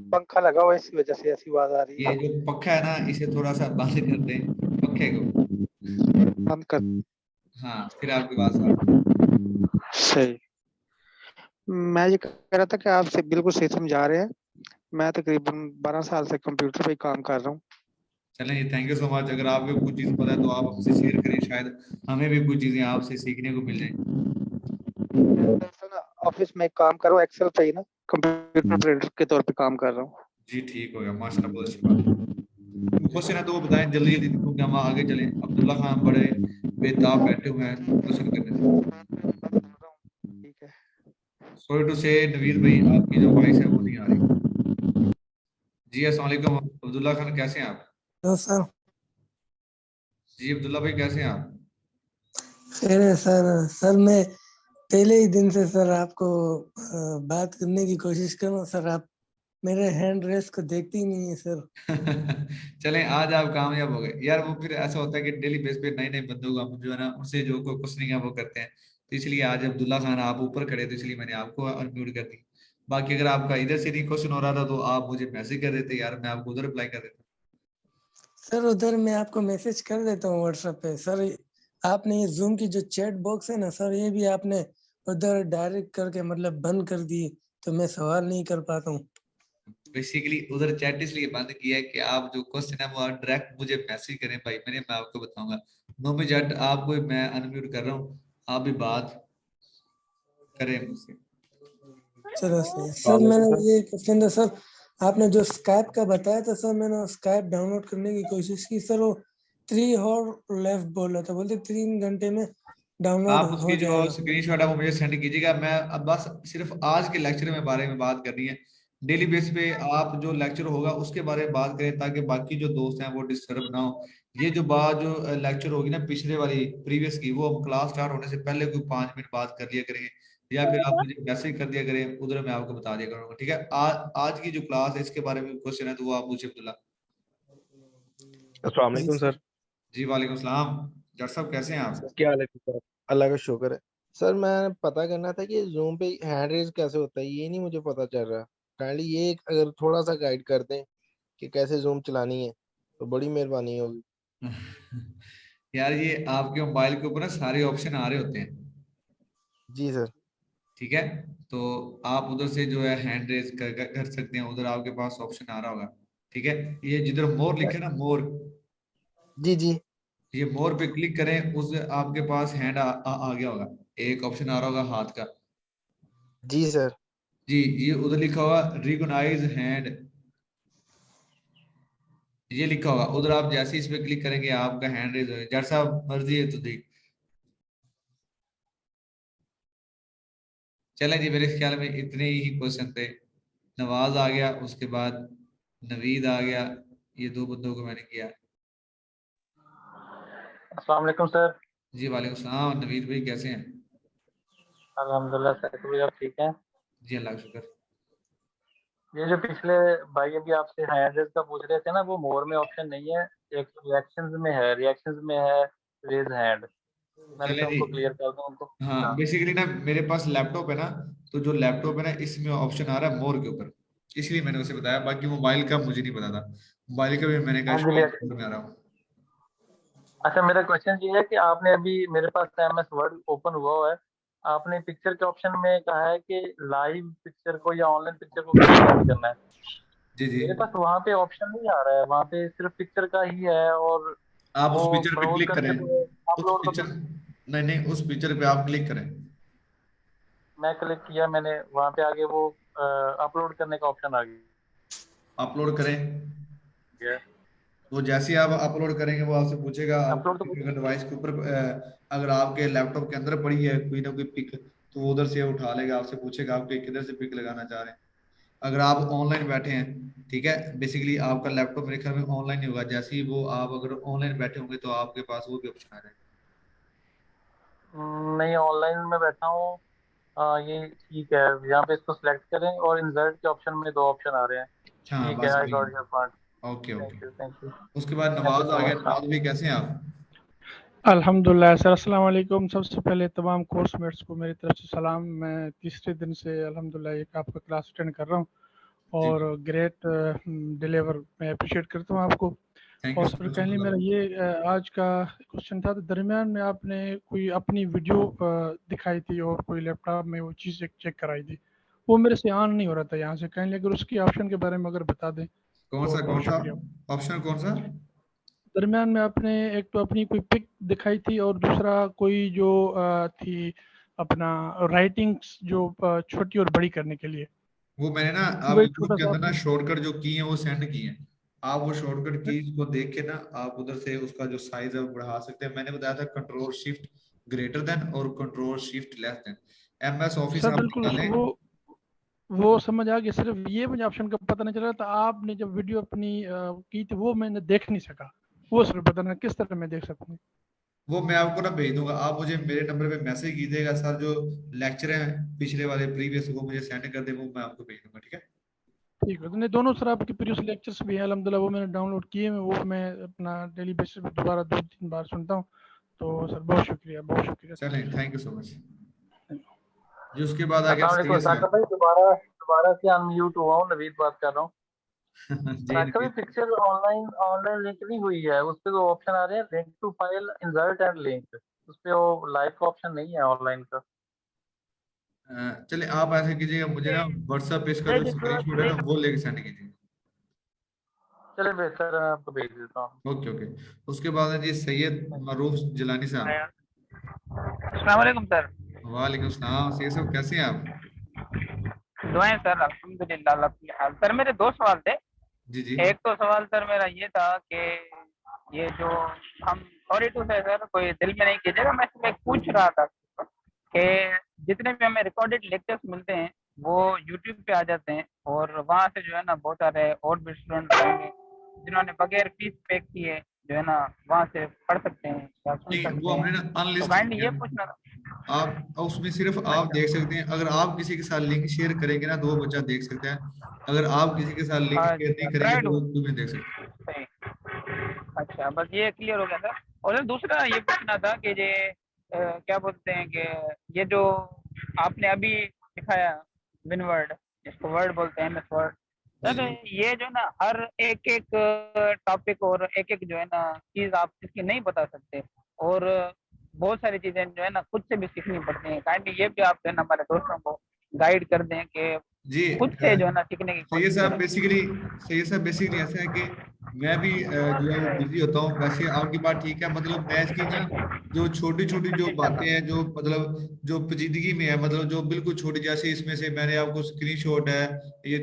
पंखा लगा हुआ है, इसी वजह से ऐसी आवाज आ रही ये है। जो पक्का है ना इसे थोड़ा सा बंद कर दें, पक्के को। बंद कर। हाँ फिर आपकी आवाज आ रही सही। मैं ये कह रहा था कि आप बिल्कुल सही समझा रहे हैं। मैं तकरीबन 12 साल से कंप्यूटर पे काम कर रहा हूँ। है। चलें जी, थैंक यू सो मच। अगर आपको कुछ चीज़ पता है तो आप हमसे शेयर करें, शायद हमें भी कुछ चीज़ें आपसे सीखने को मिल जाए। दरअसल ना ऑफिस में काम कर रहा हूँ, एक्सेल पे ही ना कंप्यूटर ऑपरेटर के तौर पे काम कर रहा हूँ। जी ठीक हो गया, माशाल्लाह, बहुत अच्छी बात है। क्वेश्चन है तो वो बताएं जल्दी जल्दी, क्योंकि हम आगे चलें। अब्दुल्ला खान बड़े बेताब बैठे हुए हैं क्वेश्चन करने से। ठीक है। सॉरी टू से नवीद भाई, आपकी जो वॉइस है वो नहीं आ रही। जी अस्सलाम वालेकुम अब्दुल्ला खान, कैसे हैं आप? तो सर जी अब्दुल्ला भाई कैसे हैं आप? खैर है सर मैं पहले ही दिन से सर आपको बात करने की कोशिश कर रहा हूँ सर। आप मेरे हैंड रेस को देखती ही नहीं है सर। चलें, आज आप कामयाब हो गए यार। वो फिर ऐसा होता है कि डेली बेस पे नए नए बंदों को हम जो है ना उनसे जो कोई क्वेश्चनिंग है वो करते हैं। तो इसलिए आज अब्दुल्ला खान आप ऊपर खड़े, तो इसलिए मैंने आपको अनम्यूट कर दी। बाकी अगर आपका इधर से नहीं क्वेश्चन हो रहा था तो आप मुझे मैसेज कर देते यार, मैं आपको उधर रिप्लाई कर देता। सर उधर मैं आपको मैसेज कर देता हूँ व्हाट्सएप पे सर। आपने ये जूम की जो चैट बॉक्स है ना सर, ये भी आपने उधर डायरेक्ट करके मतलब बंद कर दी, तो मैं सवाल नहीं कर पाता हूँ। बेसिकली उधर चैट इसलिए बंद किया है कि आप जो क्वेश्चन है वो आप डायरेक्ट मुझे मैसेज करें भाई, मैं आपको बताऊंगा। नो में चैट आपको मैं अनम्यूट कर रहा हूँ, आप भी बात करें मुझसे। चलो सर मैंने ये क्वेश्चन था सर, आपने जो स्काइप का बताया था सर, मैंने स्काइप डाउनलोड करने की कोशिश की सर, वो 3 लेफ्ट बोल रहा था, बोलते 3 घंटे में डाउनलोड आप हो उसकी जो जाएगा। स्क्रीनशॉट है वो मुझे सेंड कीजिएगा। मैं अब बस सिर्फ आज के लेक्चर में बारे में बात करनी है। डेली बेस पे आप जो लेक्चर होगा उसके बारे में बात करें, ताकि बाकी जो दोस्त हैं वो डिस्टर्ब ना हो। ये जो बात जो लेक्चर होगी ना पिछले वाली प्रीवियस की, वो हम क्लास स्टार्ट होने से पहले कोई 5 मिनट बात कर लिया करेंगे, या फिर आप मुझे मैसेज कर दिया करें, उधर मैं आपको बता दिया करूंगा। ठीक है, आज की जो क्लास है इसके बारे में क्वेश्चन है तो वो आप मुझे अब्दुल्ला। अस्सलाम जी वालेकुम सर। जी वालेकुम सलाम। डॉक्टर साहब कैसे हैं आप? क्या हाल है सर? अल्लाह का शुक्र है। सर मैं पता करना था कि जूम पे हैंड रेज कैसे होता है, ये नहीं मुझे पता चल रहा। काइंडली ये अगर थोड़ा सा गाइड कर दें कि कैसे जूम चलानी है तो बड़ी मेहरबानी होगी। यार ये आपके मोबाइल के ऊपर ना सारे ऑप्शन आ रहे होते हैं। जी सर। ठीक है, तो आप उधर से जो है हैंड रेज कर सकते हैं, उधर आपके पास ऑप्शन आ रहा होगा। ठीक है, ये जिधर मोर लिखे ना मोर, जी जी। ये मोर पे क्लिक करें, उस आपके पास हैंड आ गया होगा। एक ऑप्शन आ रहा होगा हाथ का। जी सर। जी, ये उधर लिखा होगा रिकॉग्नाइज हैंड, ये लिखा होगा। उधर आप जैसे ही इस पे क्लिक करेंगे आपका हैंड रेज हो, जैसा मर्जी है तो देख। चलें जी, मेरे ख्याल में इतने ही क्वेश्चन थे। नवाज आ गया, उसके बाद नवीद आ गया, ये दो बंदों को मैंने किया। अस्सलाम वालेकुम सर। जी वालेकुम सलाम। नवीद भाई कैसे हैं? अल्हम्दुलिल्लाह सर, भाई आप ठीक हैं? जी अल्लाह का शुक्र। ये जो पिछले भाई अभी आपसे हैंड रेज का पूछ रहे थे ना, वो मोर में ऑप्शन नहीं है, एक रिएक्शंस में है, रिएक्शंस में है रेज हैंड। मैंने चलें कहा जी। उनको क्लियर कर दूं उनको। हाँ, हाँ बेसिकली ना मेरे पास लैपटॉप है ना, तो जो लैपटॉप है ना इसमें ऑप्शन आ रहा है मोर के ऊपर, इसलिए मैंने उसे बताया। बाकी मोबाइल का मुझे नहीं पता था, मोबाइल का भी मैंने कहा हाँ जी शायद भैया। मोर में आ रहा हूँ। अच्छा, मेरा क्वेश्चन ये है कि आपने अभी मेरे पास MS वर्ड ओपन हुआ है, आपने पिक्चर के ऑप्शन में कहा है कि लाइव पिक्चर को या ऑनलाइन पिक्चर को कैसे सेंड करना है। जी जी। मेरे पास वहाँ पे ऑप्शन नहीं आ रहा है, वहाँ पे सिर्फ पिक्चर का ही है, और आप वो उस पिक्चर पे ब्राउज क्लिक करके करें, तो उस अपलोड पिक्चर, तो नहीं नहीं, उस पिक्चर पे आप क्लिक करें। मैं क्लिक किया, मैंने वहां पे आगे वो अपलोड करने का ऑप्शन आ अपलोड करें, गया। वो जैसे ही आप अपलोड करेंगे वो आपसे पूछेगा अपलोड तो आपके डिवाइस के ऊपर अगर आपके लैपटॉप के अंदर पड़ी है कोई ना कोई पिक, तो वो उधर से उठा लेगा, आपसे पूछेगा आप किधर से पिक लगाना चाह रहे हैं। अगर आप ऑनलाइन बैठे हैं, ठीक है, बेसिकली आपका लैपटॉप मेरे ख्याल में ऑनलाइन ही होगा, जैसे ही वो आप अगर ऑनलाइन बैठे होंगे तो आपके पास वो भी ऑप्शन आ जाएगा। नहीं, ऑनलाइन में बैठा हूँ। ये ठीक है, यहाँ पे इसको सिलेक्ट करें और इंसर्ट के ऑप्शन में 2 ऑप्शन आ रहे हैं। हाँ ठीक है, बस आई वही गॉट योर पॉइंट। है। Okay okay. Thank you, thank you, उसके बाद थैंक यू नवाज आ सो गया। मच। नवाज भी कैसे हैं आप? अल्हम्दुलिल्लाह सर, अस्सलाम वालेकुम। सबसे पहले तमाम कोर्समेट्स को मेरी तरफ से सलाम। मैं तीसरे दिन से अल्हम्दुलिल्लाह एक आपका क्लास अटेंड कर रहा हूँ जी और ग्रेट डिलीवर मैं अप्रिशिएट करता हूँ आपको। थैंक यू और सो सर मच। काइंडली मेरा ये आज का क्वेश्चन था, तो दरमियान में आपने कोई अपनी वीडियो दिखाई थी और कोई लैपटॉप में वो चीज़ चेक कराई थी, वो मेरे से ऑन नहीं हो रहा था यहाँ से। काइंडली अगर उसकी ऑप्शन के बारे में अगर बता दें तो कौन बहुत सा शुक्रिया। ऑप्शन कौन सा? दरमियान में आपने एक तो अपनी कोई पिक दिखाई थी और दूसरा कोई जो थी अपना राइटिंग्स जो छोटी और बड़ी करने के लिए, वो मैंने ना आप वही यूट्यूब छोटा के सा अंदर ना आपने। शॉर्टकट जो की है वो सेंड की है। आप वो शॉर्टकट कीज को देख के ना आप उधर से उसका जो साइज है वो बढ़ा सकते हैं। मैंने बताया था कंट्रोल शिफ्ट ग्रेटर देन और control shift less than. MS office sir आप बिल्कुल निकालें। वो समझ आ गया, सिर्फ ये मुझे ऑप्शन का पता नहीं चल रहा था। आपने जब वीडियो अपनी की थी वो मैंने देख नहीं सका, वो सर पता नहीं किस तरह मैं देख सकता हूँ। वो मैं आपको ना भेज दूंगा, आप मुझे मेरे नंबर पे मैसेज कीजिएगा सर, जो लेक्चर है पिछले वाले प्रीवियस वो मुझे सेंड कर दे, वो मैं आपको भेज दूंगा। ठीक है। ठीक है। तो नहीं, दोनों सर आपके प्रीवियस लेक्चर्स भी हैं अल्हम्दुलिल्लाह, वो मैंने डाउनलोड किए हैं, वो मैं अपना डेली बेसिस पे दोबारा 2-3 बार सुनता हूँ। तो सर बहुत शुक्रिया, बहुत शुक्रिया सर। चलें, थैंक यू सो मच जी। उसके बाद आ गया अस्सलाम वालेकुम सैयद साकिब साहब। भाई, दोबारा से अनम्यूट हुआ हूँ, नवीद बात कर रहा हूँ। जी साकिब भाई, नवीद। पिक्चर ऑनलाइन लिंक नहीं हुई है, उस पे तो ऑप्शन आ रहे हैं link to file insert and link, उस पे वो लाइव का ऑप्शन नहीं है ऑनलाइन का। चलिए आप ऐसे कीजिएगा, मुझे ना व्हाट्सएप पे इसका जो स्क्रीनशॉट है ना वो लेके सेंड कीजिए। चले बेहतर है, मैं आपको भेज देता हूँ। Okay okay. उसके बाद है जी सैयद मरूफ जिलानी साहब। अस्सलाम वालेकुम सर। वालेकुम सलाम। सैयद साहब कैसे हैं आप? दुआएं सर, अल्हम्दुलिल्लाह अल्लाह की हाल। सर मेरे 2 सवाल थे। जी जी। एक तो सवाल सर मेरा ये था कि ये जो हम सॉरी टू से सर, कोई दिल में नहीं कीजिएगा, मैं सिर्फ एक पूछ रहा था कि जितने भी हमें रिकॉर्डेड लेक्चर्स मिलते हैं वो यूट्यूब पे आ जाते हैं, और वहाँ से जो है ना बहुत सारे और भी स्टूडेंट रहेंगे जिन्होंने बगैर फीस पे किए जो है ना वहाँ से पढ़ सकते हैं या सुन नहीं, सकते वो हमने हैं। ना तो अनलिस्ट काइंडली किया ये है। पूछना था। आप उसमें सिर्फ आप अच्छा देख सकते हैं, अगर आप किसी के साथ लिंक शेयर करेंगे ना तो वो बच्चा देख सकता है, अगर आप किसी के साथ लिंक शेयर नहीं अच्छा, करेंगे प्राइड तो हो वो भी नहीं देख सकते। सही। अच्छा, बस ये क्लियर हो गया था। और दूसरा ये पूछना था कि ये क्या बोलते हैं कि ये जो आपने अभी दिखाया विनवर्ड, जिसको वर्ड बोलते हैं, एमएस वर्ड, जी सर जी। ये जो है ना हर एक एक टॉपिक और एक एक जो है ना चीज आप इसकी नहीं बता सकते, और बहुत सारी चीजें जो है ना खुद से भी सीखनी पड़ती हैं। काइंडली ये भी आप जो है ना हमारे दोस्तों को गाइड कर दें कि जी खुद से जो है ना सीखने की सैयद कोशिश साहब करें। बेसिकली, सैयद साहब बेसिकली ऐसा है कि मैं भी जो है वो बिजी होता हूँ। वैसे आपकी बात ठीक है, मतलब मैं इसकी ना जो छोटी छोटी जो बातें हैं जो मतलब जो पेचीदगी में है, मतलब जो बिल्कुल छोटी, जैसे इसमें से मैंने आपको स्क्रीनशॉट है, ये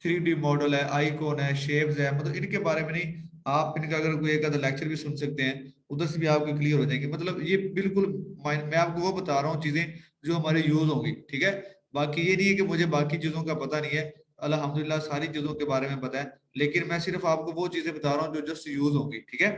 3D मॉडल है, आइकॉन है, शेप्स है, मतलब इनके बारे में नहीं, आप इनका अगर कोई एक आधा लेक्चर भी सुन सकते हैं, उधर से भी आपको क्लियर हो जाएंगे। मतलब ये बिल्कुल मैं आपको वो बता रहा हूँ चीजें जो हमारे यूज होंगी, ठीक है। बाकी ये नहीं है कि मुझे बाकी चीजों का पता नहीं है, अल्हम्दुलिल्लाह सारी चीजों के बारे में पता है, लेकिन मैं सिर्फ आपको वो चीजें बता रहा हूँ जो जस्ट यूज होंगी, ठीक है।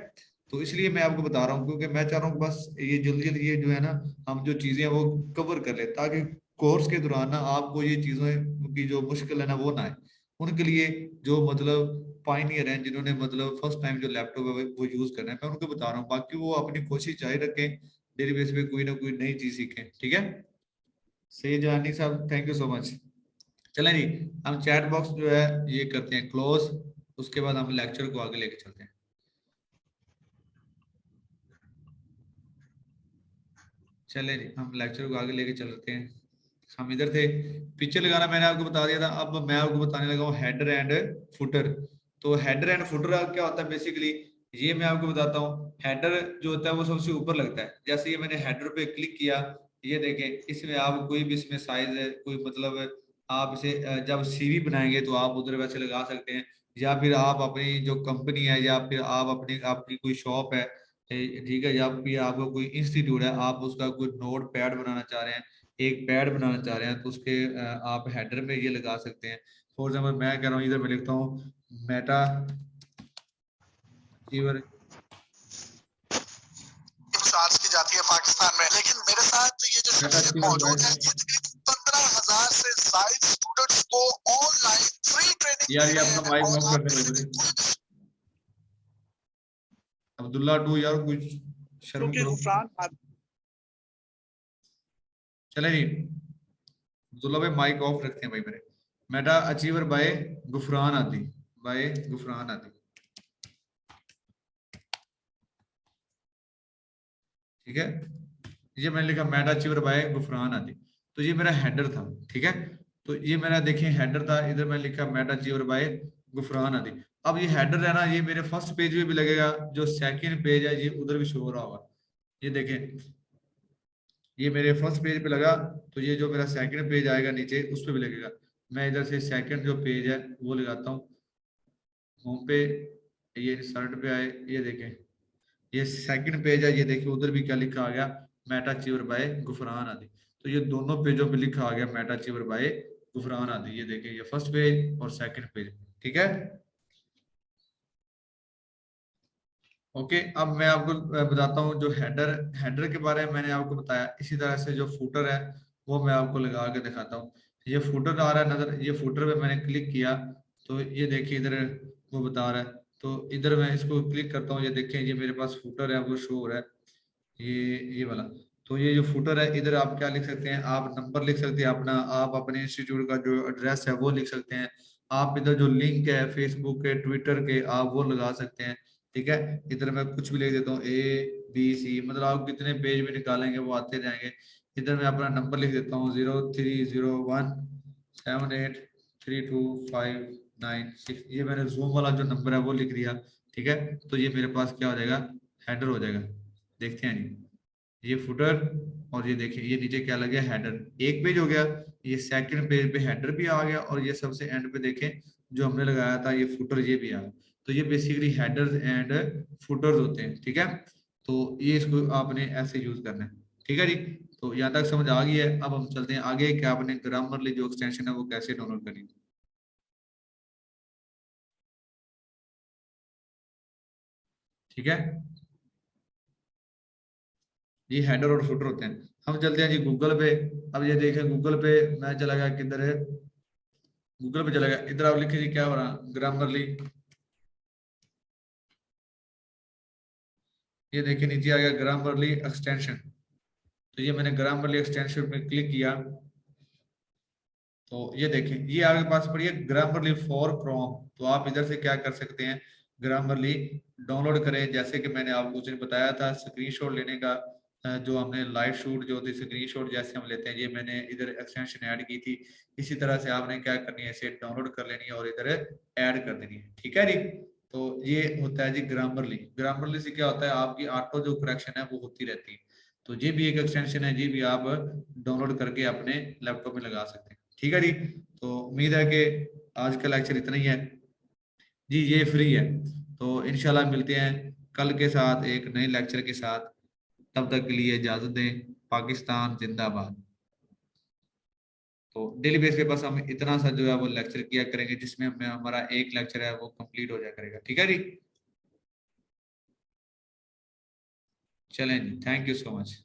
तो इसलिए मैं आपको बता रहा हूँ, क्योंकि मैं चाह रहा हूँ बस ये जल्दी जल्दी ये जो है ना हम जो चीजें हैं वो कवर कर ले, ताकि कोर्स के दौरान ना आपको ये चीजें की जो मुश्किल है ना वो ना आए। उनके लिए जो मतलब पाइनियर हैं, जिन्होंने मतलब फर्स्ट टाइम जो लैपटॉप है वो यूज करना है, मैं उनको बता रहा हूँ। बाकी वो अपनी कोशिश जारी रखें, डेली बेस पे कोई ना कोई नई चीज सीखें, ठीक है। सही जानी साहब, थैंक यू सो मच। चलें जी, हम चैट बॉक्स जो है ये करते हैं क्लोज, उसके बाद हम लेक्चर को आगे लेके चलते हैं। चलें जी, हम लेक्चर को आगे लेके चलते हैं। हम इधर थे, पिक्चर लगाना मैंने आपको बता दिया था, अब मैं आपको बताने लगा हूँ हेडर एंड फुटर। तो हेडर एंड फुटर क्या होता है बेसिकली, ये मैं आपको बताता हूँ। हेडर जो होता है वो सबसे ऊपर लगता है, जैसे ये मैंने हेडर पे क्लिक किया, ये देखें इसमें आप कोई भी इसमें साइज है कोई, मतलब आप इसे जब सीवी बनाएंगे तो आप उधर वैसे लगा सकते हैं, या फिर आप अपनी जो कंपनी है या फिर आप अपनी आपकी कोई शॉप है, ठीक है, या फिर आपका कोई इंस्टीट्यूट है, आप उसका कोई नोट पैड बनाना चाह रहे हैं, एक पैड बनाना चाह रहे हैं, तो उसके आप हेडर में ये लगा सकते हैं। फॉर एग्जाम्पल मैं कह रहा हूँ, इधर मैं लिखता हूँ मेटा अचीवर चार्ज की जाती है पाकिस्तान में, लेकिन मेरे साथ ये जो शख्सियत मौजूद है, ये तकरीबन 15,000 से ज्यादा स्टूडेंट्स को ऑनलाइन फ्री ट्रेनिंग यार, दे ये रहे अपना हैं। माइक और ऑफ आप कर में दे से भाई। भी अब्दुल्ला टू यार, कुछ शर्म करो। चले जी, अब्दुल्ला भाई माइक ऑफ रखते हैं भाई मेरे। मेटा अचीवर बाय गुफरान आदि, बाय गुफरान आदि, ठीक है। ये मैंने लिखा मेटा अचीवर बाय गुफरान आदि, तो ये मेरा हेडर था, ठीक है। तो ये मेरा देखिए हेडर था, इधर मैंने लिखा मेटा अचीवर बाय गुफरान आदि। अब ये हेडर है ना, ये मेरे फर्स्ट पेज में भी लगेगा, जो सेकंड पेज है ये उधर भी शो हो रहा होगा। ये देखें, ये मेरे फर्स्ट पेज पे लगा, तो ये जो मेरा सेकंड पेज आएगा नीचे उस पे भी लगेगा। मैं इधर से सेकंड जो पेज है वो लगाता हूँ होम पे, ये इंसर्ट पे आए, ये देखें ये सेकंड पेज है, ये देखिए उधर भी क्या लिखा आ गया, मेटा अचीवर बाय गुफरान आदि। तो ये दोनों पेजों पे लिखा आ गया मेटा अचीवर बाय गुफरान आदि, ये देखिए ये फर्स्ट पेज और सेकंड पेज, ठीक है। ओके, अब मैं आपको बताता हूँ जो हेडर, हेडर के बारे में मैंने आपको बताया, इसी तरह से जो फूटर है वो मैं आपको लगा के दिखाता हूँ। ये फुटर आ रहा है नजर, ये फुटर पे मैंने क्लिक किया तो ये देखिए इधर वो बता रहा है, तो इधर मैं इसको क्लिक करता हूँ, ये देखें ये मेरे पास फुटर है वो शो हो रहा है, ये वाला। तो ये जो फुटर है इधर आप क्या लिख सकते हैं, आप नंबर लिख सकते हैं अपना, आप अपने इंस्टीट्यूट का जो एड्रेस है वो लिख सकते हैं, आप इधर जो लिंक है फेसबुक के ट्विटर के आप वो लगा सकते हैं, ठीक है। इधर मैं कुछ भी लिख देता हूँ ABC, मतलब आप कितने पेज भी निकालेंगे वो आते जाएंगे। इधर मैं अपना नंबर लिख देता हूँ 0301783259 ये मैंने जूम वाला जो नंबर है वो लिख दिया, ठीक है। तो ये मेरे पास क्या हो जाएगा, हेडर हो जाएगा। देखते हैं जी ये फुटर, और ये देखिए ये नीचे क्या लग गया, हेडर। एक पेज हो गया, ये सेकंड पेज पे हेडर भी आ गया, और ये सबसे एंड पे देखें जो हमने लगाया था ये फुटर ये भी आ गया। तो ये बेसिकली हेडर्स एंड फुटर्स होते हैं, ठीक है। तो ये इसको आपने ऐसे यूज करना है, ठीक है जी। तो यहाँ तक समझ आ गई है। अब हम चलते हैं आगे कि आपने ग्रामरली जो एक्सटेंशन है वो कैसे डाउनलोड करनी है, ठीक है। ये हेडर और फुटर होते हैं। हम चलते हैं जी गूगल पे। अब ये देखें गूगल पे मैं चला गया, किधर है, गूगल पे चला गया, इधर आप लिखिए जी क्या हो रहा, ग्रामरली। ये देखिए नीचे आ गया ग्रामरली एक्सटेंशन। तो ये मैंने ग्रामरली एक्सटेंशन पे क्लिक किया तो ये देखें ये आपके पास पड़ी है ग्रामरली फॉर क्रोम। तो आप इधर से क्या कर सकते हैं, ग्रामरली डाउनलोड करें। जैसे कि मैंने आपको उस दिन बताया था स्क्रीनशॉट लेने का, जो हमने लाइव शूट जो होती है स्क्रीनशॉट जैसे हम लेते हैं, ये मैंने इधर एक्सटेंशन ऐड की थी। इसी तरह से आपने क्या करनी है, इसे डाउनलोड कर लेनी है और इधर ऐड कर देनी है, ठीक है जी। तो ये होता है जी ग्रामरली। ग्रामरली से क्या होता है, आपकी ऑटो जो करेक्शन है वो होती रहती है। तो ये भी एक एक्सटेंशन है, ये भी आप डाउनलोड करके अपने लैपटॉप में लगा सकते हैं, ठीक है जी। तो उम्मीद है कि आज का लेक्चर इतना ही है जी, ये फ्री है। तो इंशाल्लाह मिलते हैं कल के साथ एक नए लेक्चर के साथ। तब तक के लिए इजाजत दें। पाकिस्तान जिंदाबाद। तो डेली बेस पे बस हम इतना सा जो है वो लेक्चर किया करेंगे, जिसमें हमें हमारा एक लेक्चर है वो कंप्लीट हो जाया करेगा, ठीक है जी। चलें जी, थैंक यू सो मच।